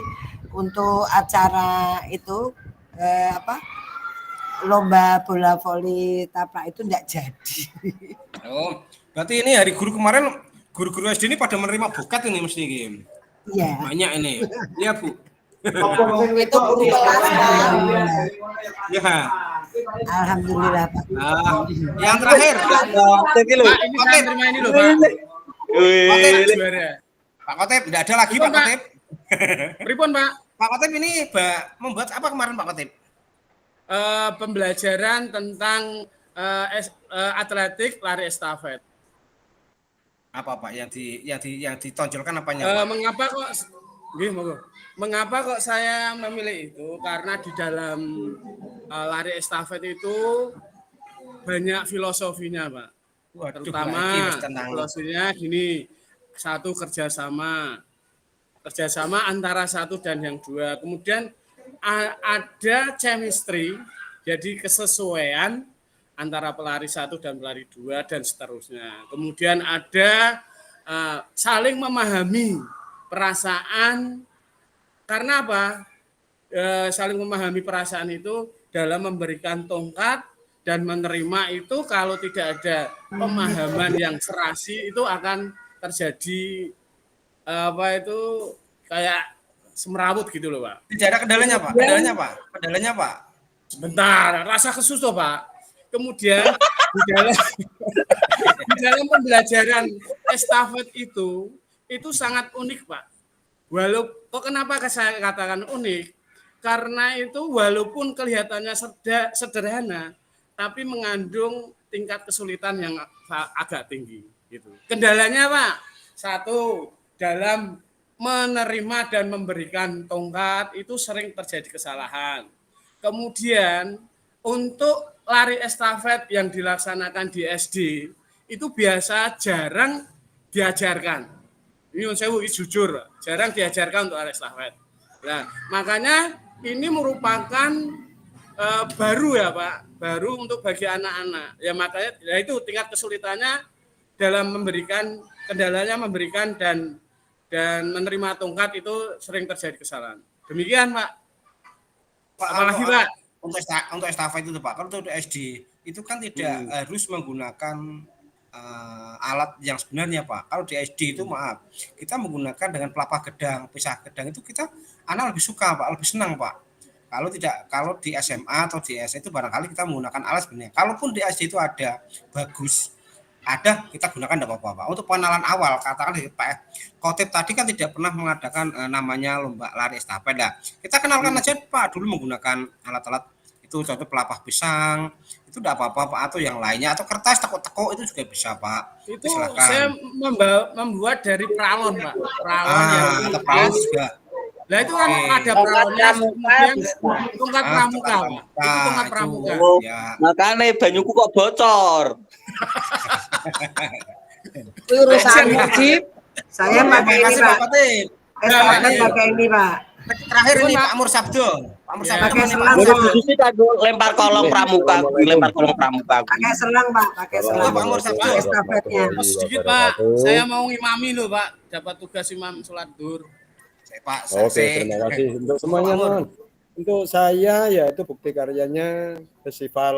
untuk acara itu lomba bola voli taplak itu enggak jadi. Oh, berarti ini hari guru kemarin guru-guru SD ini pada menerima bokat ini mesti Kim. Iya. Banyak ini. Iya Bu. Itu guru kelas. Ya. Alhamdulillah Pak. Yang terakhir. Pak, ini saya terima ini loh Pak. Pak Kotip, tidak ada lagi Pak Kotip. Pripun Pak? Pak Kotip ini membuat apa kemarin Pak Kotip? Pembelajaran tentang atletik lari estafet. Apa Pak yang ditonjolkan apanya? Pak? Mengapa kok saya memilih itu? Karena di dalam lari estafet itu banyak filosofinya Pak. Terutama filosofinya gini, satu kerjasama antara satu dan yang dua. Kemudian ada chemistry, jadi kesesuaian antara pelari satu dan pelari dua dan seterusnya. Kemudian ada saling memahami perasaan, karena apa? Saling memahami perasaan itu dalam memberikan tongkat dan menerima itu, kalau tidak ada pemahaman yang serasi itu akan terjadi kayak semerawut gitu loh Pak. Tidak ada kendalanya Pak. Sebentar, rasa khusus toh Pak. Kemudian di dalam pembelajaran estafet itu sangat unik Pak. Kenapa saya katakan unik? Karena itu walaupun kelihatannya sederhana, tapi mengandung tingkat kesulitan yang agak tinggi. Gitu. Kendalanya Pak, satu, dalam menerima dan memberikan tongkat itu sering terjadi kesalahan. Kemudian untuk lari estafet yang dilaksanakan di SD itu biasa jarang diajarkan. Ini saya jujur, jarang diajarkan untuk lari estafet. Nah, makanya ini merupakan baru ya Pak, baru untuk bagi anak-anak. Ya makanya itu tingkat kesulitannya dalam memberikan, kendalanya memberikan dan menerima tongkat itu sering terjadi kesalahan. Demikian Pak. Apalagi Pak untuk estafet itu Pak, kalau untuk SD itu kan tidak harus menggunakan alat yang sebenarnya Pak. Kalau di SD itu maaf, kita menggunakan dengan pelapah gedang, pisah gedang itu kita anak lebih suka Pak, lebih senang Pak. Kalau di SMA atau di SD itu barangkali kita menggunakan alat sebenarnya. Kalaupun di SD itu ada bagus, ada kita gunakan tidak apa-apa Pak. Untuk pengenalan awal, katakan di Pak Kotip tadi kan tidak pernah mengadakan namanya lomba lari estafet. Nah, kita kenalkan aja Pak dulu menggunakan alat-alat itu, contoh pelapah pisang, itu tidak apa-apa Pak, atau yang lainnya, atau kertas teko-teko itu juga bisa Pak. Itu silakan. Saya membuat dari pralon Pak. Pralon pralon juga. Nah itu kan ada pralonnya, kemudian tongkat pramuka Pak. Itu tongkat pramuka. Ya. Makanya banyuku kok bocor. Urusan wajib. Saya pakai ini Pak. Pakai ini Pak. Terakhir ini Pak Amur Sabdo. Pakai selang, Menurut Pak. Bu Susi kanggo lempar kolong pramuka, lempar kolong pramuka. Pakai selang, Pak. Pakai selang. Pak Mur Sabtu. Estafetnya. Sedikit Pak, saya mau ngimami loh Pak, dapat tugas imam sholat duhur. Pak, Oke, terima kasih untuk semuanya, Mon. Untuk saya yaitu bukti karyanya Festival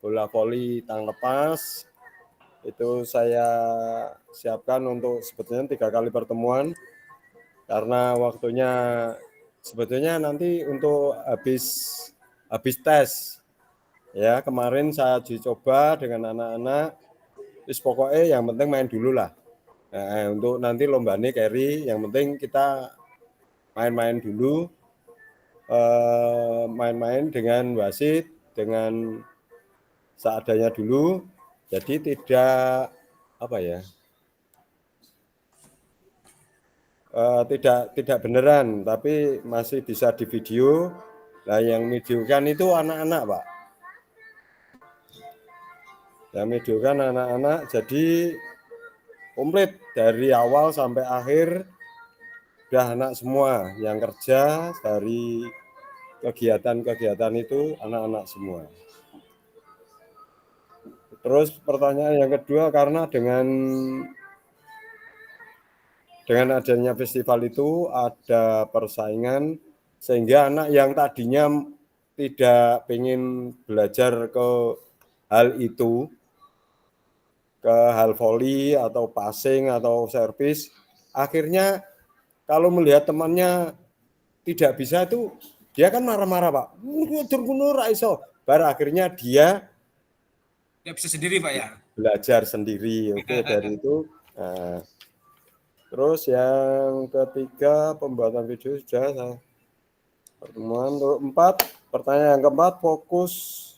Bola Voli Tang Lepas. Itu saya siapkan untuk sebetulnya 3 kali pertemuan karena waktunya sebetulnya nanti untuk habis tes. Ya, kemarin saya dicoba dengan anak-anak. Pokoknya yang penting main dulu lah. Nah, untuk nanti lombanya carry, yang penting kita main-main dulu, main-main dengan wasit, dengan seadanya dulu, jadi tidak apa ya, tidak beneran, tapi masih bisa di video. Nah, yang videokan itu anak-anak, Pak. Yang videokan anak-anak, jadi komplit dari awal sampai akhir udah anak semua, yang kerja dari kegiatan-kegiatan itu anak-anak semua. Terus pertanyaan yang kedua, karena dengan adanya festival itu ada persaingan sehingga anak yang tadinya tidak ingin belajar ke hal itu, ke hal volley atau passing atau servis, akhirnya kalau melihat temannya tidak bisa itu dia kan marah-marah, Pak. Baru akhirnya dia nggak bisa sendiri, Pak ya. Belajar sendiri. Oke, dari itu. Nah, terus yang ketiga pembuatan video sudah. Pertemuan 4, pertanyaan yang keempat, fokus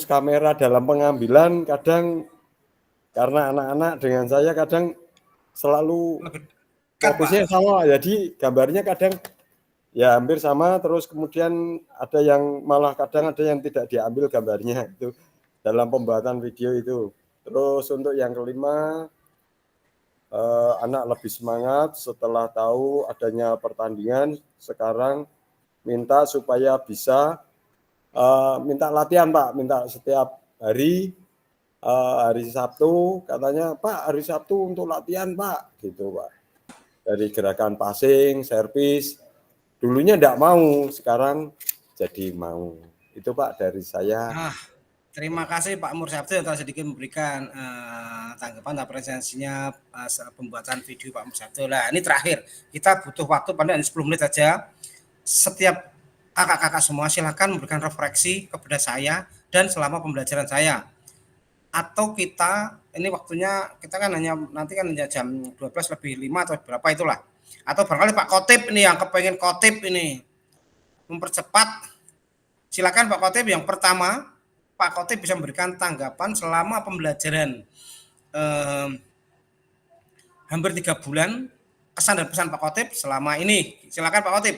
kamera dalam pengambilan kadang karena anak-anak dengan saya kadang selalu fokusnya sama, jadi gambarnya kadang ya hampir sama, terus kemudian ada yang malah kadang ada yang tidak diambil gambarnya itu dalam pembuatan video itu. Terus untuk yang kelima, anak lebih semangat setelah tahu adanya pertandingan, sekarang minta supaya bisa minta latihan, Pak, minta setiap hari, hari Sabtu katanya, Pak, hari Sabtu untuk latihan, Pak, gitu, Pak. Dari gerakan passing, servis, dulunya enggak mau, sekarang jadi mau. Itu, Pak, dari saya. Terima kasih Pak Mur Sabtu yang telah sedikit memberikan tanggapan dan presensinya pembuatan video Pak Mur Sabtu. Nah, ini terakhir, kita butuh waktu pada 10 menit saja. Setiap kakak-kakak semua silakan memberikan refleksi kepada saya dan selama pembelajaran saya. Atau kita, ini waktunya kita kan nanti kan hanya jam 12:05 atau berapa itulah. Atau barangkali Pak Khotib ini yang kepengen Khotib ini mempercepat, silakan Pak Khotib. Yang pertama, Pak Khotib bisa memberikan tanggapan selama pembelajaran hampir 3 bulan, kesan dan pesan Pak Khotib selama ini. Silakan Pak Khotib.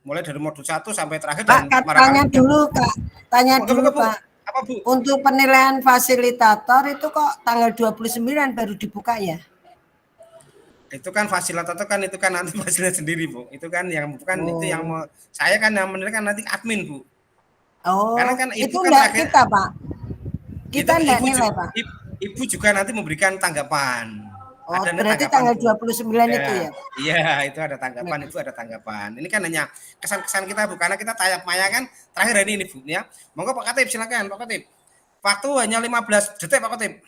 Mulai dari modul 1 sampai terakhir. Pak, tanya dulu, Kak. Tanya dulu, Pak. Apa, Bu? Untuk penilaian fasilitator itu kok tanggal 29 baru dibuka ya? Itu kan fasilitator kan itu kan nanti fasilitas sendiri, Bu. Itu kan yang bukan itu yang saya kan yang menilai kan nanti admin, Bu. Oh, karena kan itu enggak kita, Pak. Kita enggak nilai, Pak. Ibu juga nanti memberikan tanggapan. Oh, berarti tanggal 29 itu ya? Iya, itu ada tanggapan, Ibu ada tanggapan. Ini kan hanya kesan-kesan kita, Bu, karena kita tayap maya kan terakhir hari ini, Bu, ya. Monggo Pak Khotib, silakan Pak Khotib. Waktu hanya 15 detik, Pak Khotib.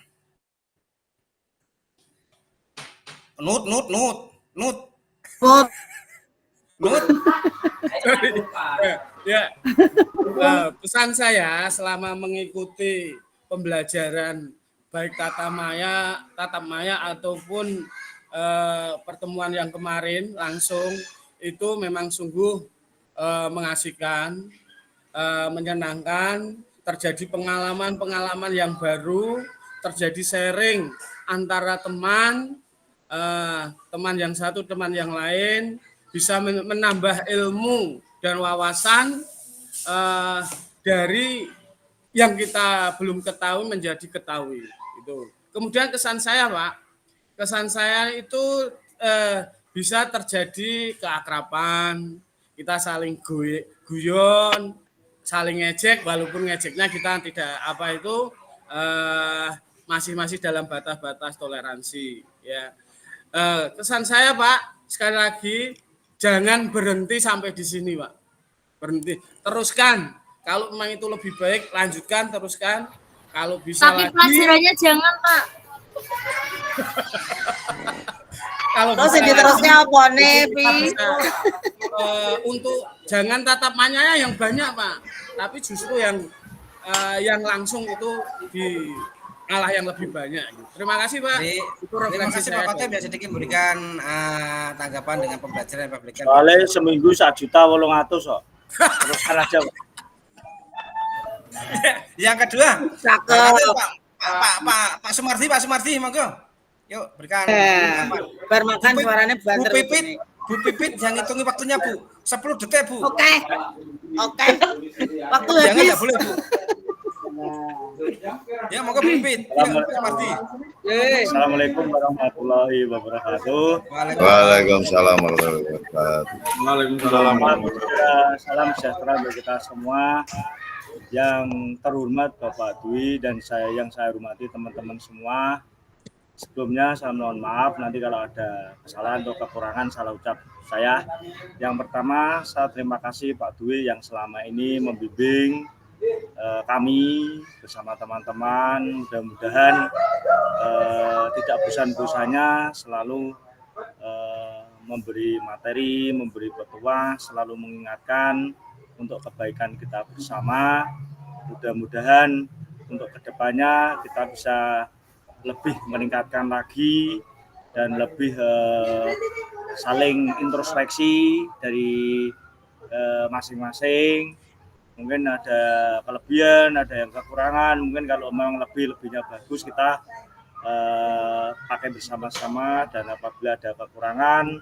Nut. Ya, pesan saya selama mengikuti pembelajaran baik tatap maya ataupun pertemuan yang kemarin langsung, itu memang sungguh mengasihkan, menyenangkan, terjadi pengalaman-pengalaman yang baru, terjadi sharing antara teman yang satu, teman yang lain, bisa menambah ilmu dan wawasan dari yang kita belum ketahui menjadi ketahui. Itu. Kemudian kesan saya, Pak, kesan saya itu bisa terjadi keakraban, kita saling guyon, saling ngejek, walaupun ngejeknya kita tidak masih dalam batas-batas toleransi ya. Kesan saya Pak, sekali lagi jangan berhenti sampai di sini Pak. Berhenti, teruskan. Kalau memang itu lebih baik, lanjutkan, teruskan. Kalau bisa tapi pelajarannya jangan Pak. Kalau terus bisa diterusnya apa nih, untuk jangan tatap manyanya yang banyak Pak, tapi justru yang langsung itu di ngalah yang lebih banyak. Terima kasih Pak. Terima kasih Pak Kote, biasa sedikit memberikan tanggapan dengan pembelajaran yang Pak berikan. Soalnya seminggu 1,8 juta kok. Teruskan aja Pak. Yang kedua, cakep. Pak Sumardi, monggo. Yuk berikan. Bar makan suaranya banter. Bu Pipit yang hitungi waktunya Bu. 10 detik Bu. Oke. Waktu jangan habis. Enggak boleh Bu. Ya monggo Bu Pipit. Sumardi. Assalamualaikum warahmatullahi wabarakatuh. Waalaikumsalam warahmatullahi wabarakatuh. Waalaikumsalam. Salam sejahtera untuk kita semua. Yang terhormat Bapak Dwi dan yang saya hormati teman-teman semua. Sebelumnya saya mohon maaf nanti kalau ada kesalahan atau kekurangan salah ucap saya. Yang pertama saya terima kasih Pak Dwi yang selama ini membimbing kami bersama teman-teman. Mudah-mudahan tidak bosan-bosannya selalu memberi materi, memberi petua, selalu mengingatkan untuk kebaikan kita bersama. Mudah-mudahan untuk kedepannya kita bisa lebih meningkatkan lagi dan lebih saling introspeksi dari masing-masing. Mungkin ada kelebihan, ada yang kekurangan. Mungkin kalau memang lebihnya bagus kita pakai bersama-sama, dan apabila ada kekurangan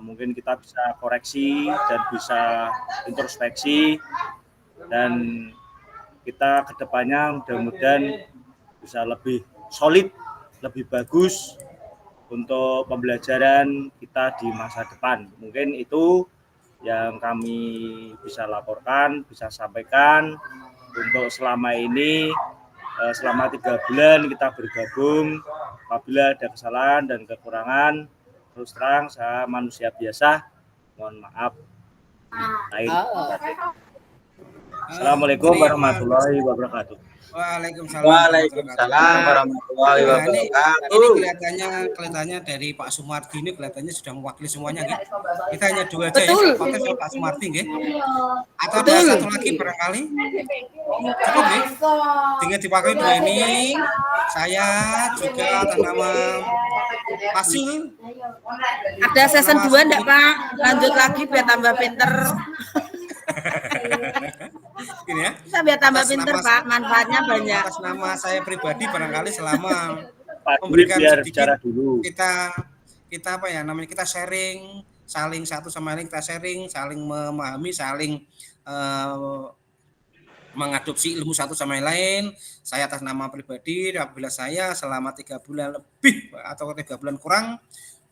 mungkin kita bisa koreksi dan bisa introspeksi, dan kita kedepannya mudah-mudahan bisa lebih solid, lebih bagus untuk pembelajaran kita di masa depan. Mungkin itu yang kami bisa laporkan, bisa sampaikan untuk selama ini. Selama 3 bulan kita bergabung, apabila ada kesalahan dan kekurangan, terus terang saya manusia biasa, mohon maaf. Assalamualaikum warahmatullahi wabarakatuh. Waalaikumsalam warahmatullahi wabarakatuh. Ini kelihatannya dari Pak Sumardi ini kelihatannya sudah mewakili semuanya gitu. Kita hanya 2 aja ya, Pak Sumardi gitu. Atau ada satu lagi barangkali? Cukup ya? Dengan dipakai 2 ini, saya juga atas nama Pasil. Ada season 2 enggak Pak? Lanjut lagi biar tambah pinter. Ini ya. Kita biar tambah pinter Pak, manfaatnya banyak. Atas nama saya pribadi barangkali selama memberikan sedikit dulu. Kita apa ya namanya, kita sharing, saling satu sama lain, kita sharing, saling memahami, saling mengadopsi ilmu satu sama lain. Saya atas nama pribadi, apabila saya selama 3 bulan lebih atau 3 bulan kurang,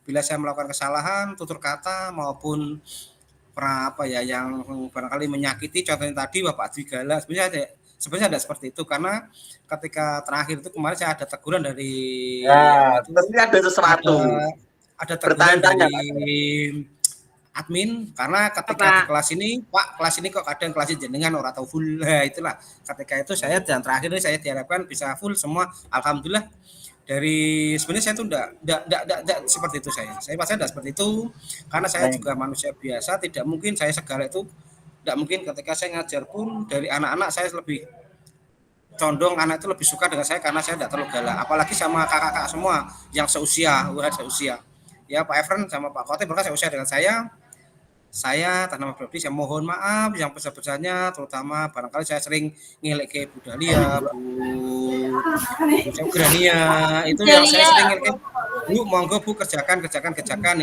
bila saya melakukan kesalahan tutur kata maupun yang barangkali menyakiti, contohnya tadi Bapak Dwi Gala, sebenarnya ada seperti itu, karena ketika terakhir itu kemarin saya ada teguran dari ada sesuatu, ada teguran dari admin, karena ketika di kelas ini Pak, kelas ini kok kadang kelasnya jenengan orang tahu full, itulah ketika itu saya, dan terakhir ini saya diharapkan bisa full semua, alhamdulillah. Dari sebenarnya saya itu enggak seperti itu, saya pasti enggak seperti itu, karena saya juga manusia biasa, tidak mungkin saya segala itu, enggak mungkin. Ketika saya ngajar pun dari anak-anak saya lebih condong, anak itu lebih suka dengan saya karena saya enggak terlalu galak, apalagi sama kakak-kakak semua yang seusia ya, Pak Efren sama Pak Kote mereka seusia dengan saya atas nama pribadi saya mohon maaf yang besar-besarnya, terutama barangkali saya sering ngelek ke Bu Dahlia, Bu Grania, itu yang saya sering ngelek. Bu, monggo Bu kerjakan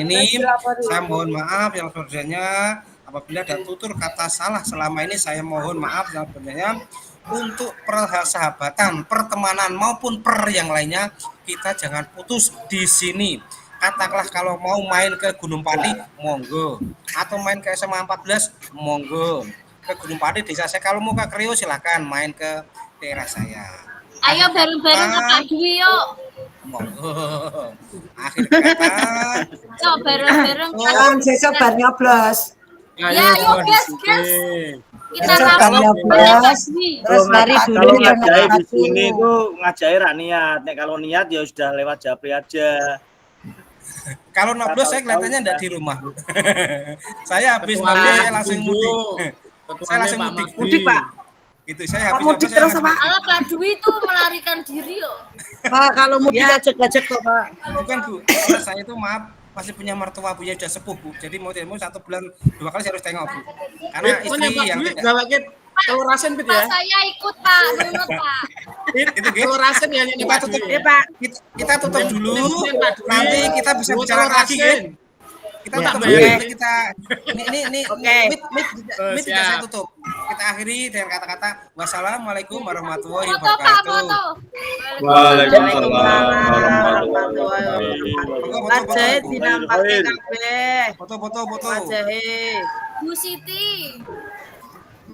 ini. Saya mohon maaf yang sebesarnya apabila ada tutur kata salah selama ini, saya mohon maaf yang sebenarnya. Untuk persahabatan, pertemanan maupun yang lainnya, kita jangan putus di sini. katakanlah kalau mau main ke Gunung Pati, monggo. Atau main ke SMA 14, monggo. Ke Gunung Pati desa saya. Kalau mau ke Kriyo silakan main ke daerah saya. Ayo bareng-bareng ke Pak Dwi yuk. Monggo. Akhir kata. Yuk bareng-bareng. Kan besok bar nyoblos. Ya, yuk guys. Kita Besok bar nyoblos. Terus mari dulu Kalau yang ngajai di satu. sini tuh ngajai ra niat. Nek kalau niat ya sudah lewat Japri aja. Kalau noblos saya kelihatannya enggak di rumah. Saya habis Ketua noblos saya langsung Ibu. mudik. Saya langsung Pak mudik. Mudik, Pak. Gitu saya habis Mudik noblos, saya terus langsung apa? Ala Pak Dwi itu melarikan diri yuk. Pak, kalau mudik ajak-ajak kok, Pak. Bukan Bu, kalau saya itu maaf masih punya mertua Bu ya udah sepuh Bu. Jadi mau tidak mau 1 bulan 2 kali saya harus tengok Bu. Karena istri yang tidak gawakit telur asin gitu ya. Pak saya ikut Pak, nunut Pak. itu gitu. Telur asin ya ini Kita Pak tutup Dwi. ya Pak. Kita tutup dulu. Nanti kita bisa bicara lagi ya. Kita tutup ya. Kita ini mit tidak saya tutup. Kita akhiri dengan kata-kata wassalamualaikum warahmatullahi wabarakatuh. Waalaikumsalam warahmatullahi Wajahnya dinampake kabeh. Foto. Wajahnya. Bu Siti.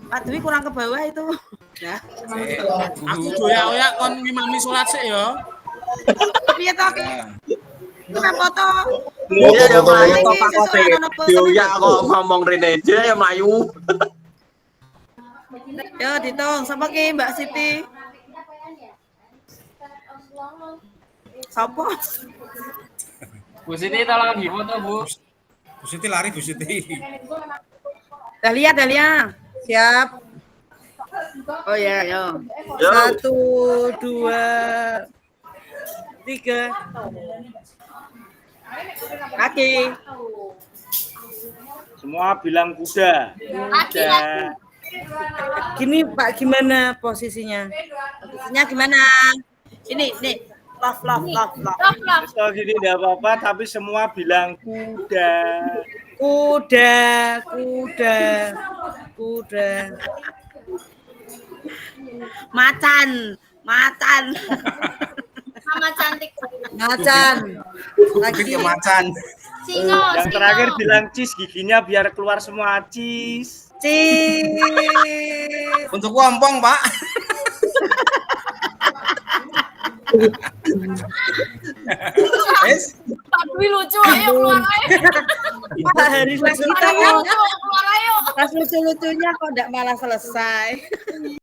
Pak Dwi kurang ke bawah itu. Nah, Aku doyak-oyak kon ngimami salat sik ya. piye to? Kita foto. Iya ya Melayu Ini kok Pak sesuai Kote. dengan pesen Yo ya aku. kok ngomong rene aja ya Melayu. Yo ditung, sapa ki Mbak Siti? Sapa? Bu Siti tolong difoto Bu. Bu Siti lari Bu Siti. Dahlia. Siap. Oh ya, yo. Yo. 1, 2, 3. Kaki. Semua bilang kuda. Laki. Gini Pak, gimana posisinya? Posisinya gimana? Ini, nih. Love. So gini enggak apa-apa tapi semua bilang kuda. Kuda. Macan. Sama cantik. Macan. Lagi macan. Singo. Yang terakhir bilang cis giginya biar keluar semua cis. Untuk wompong, Pak. Pak Dwi lucu, ayo keluar ayo. Pak Haris lagi kita Keluar ayo. pas lucu-lucunya kok enggak malah selesai.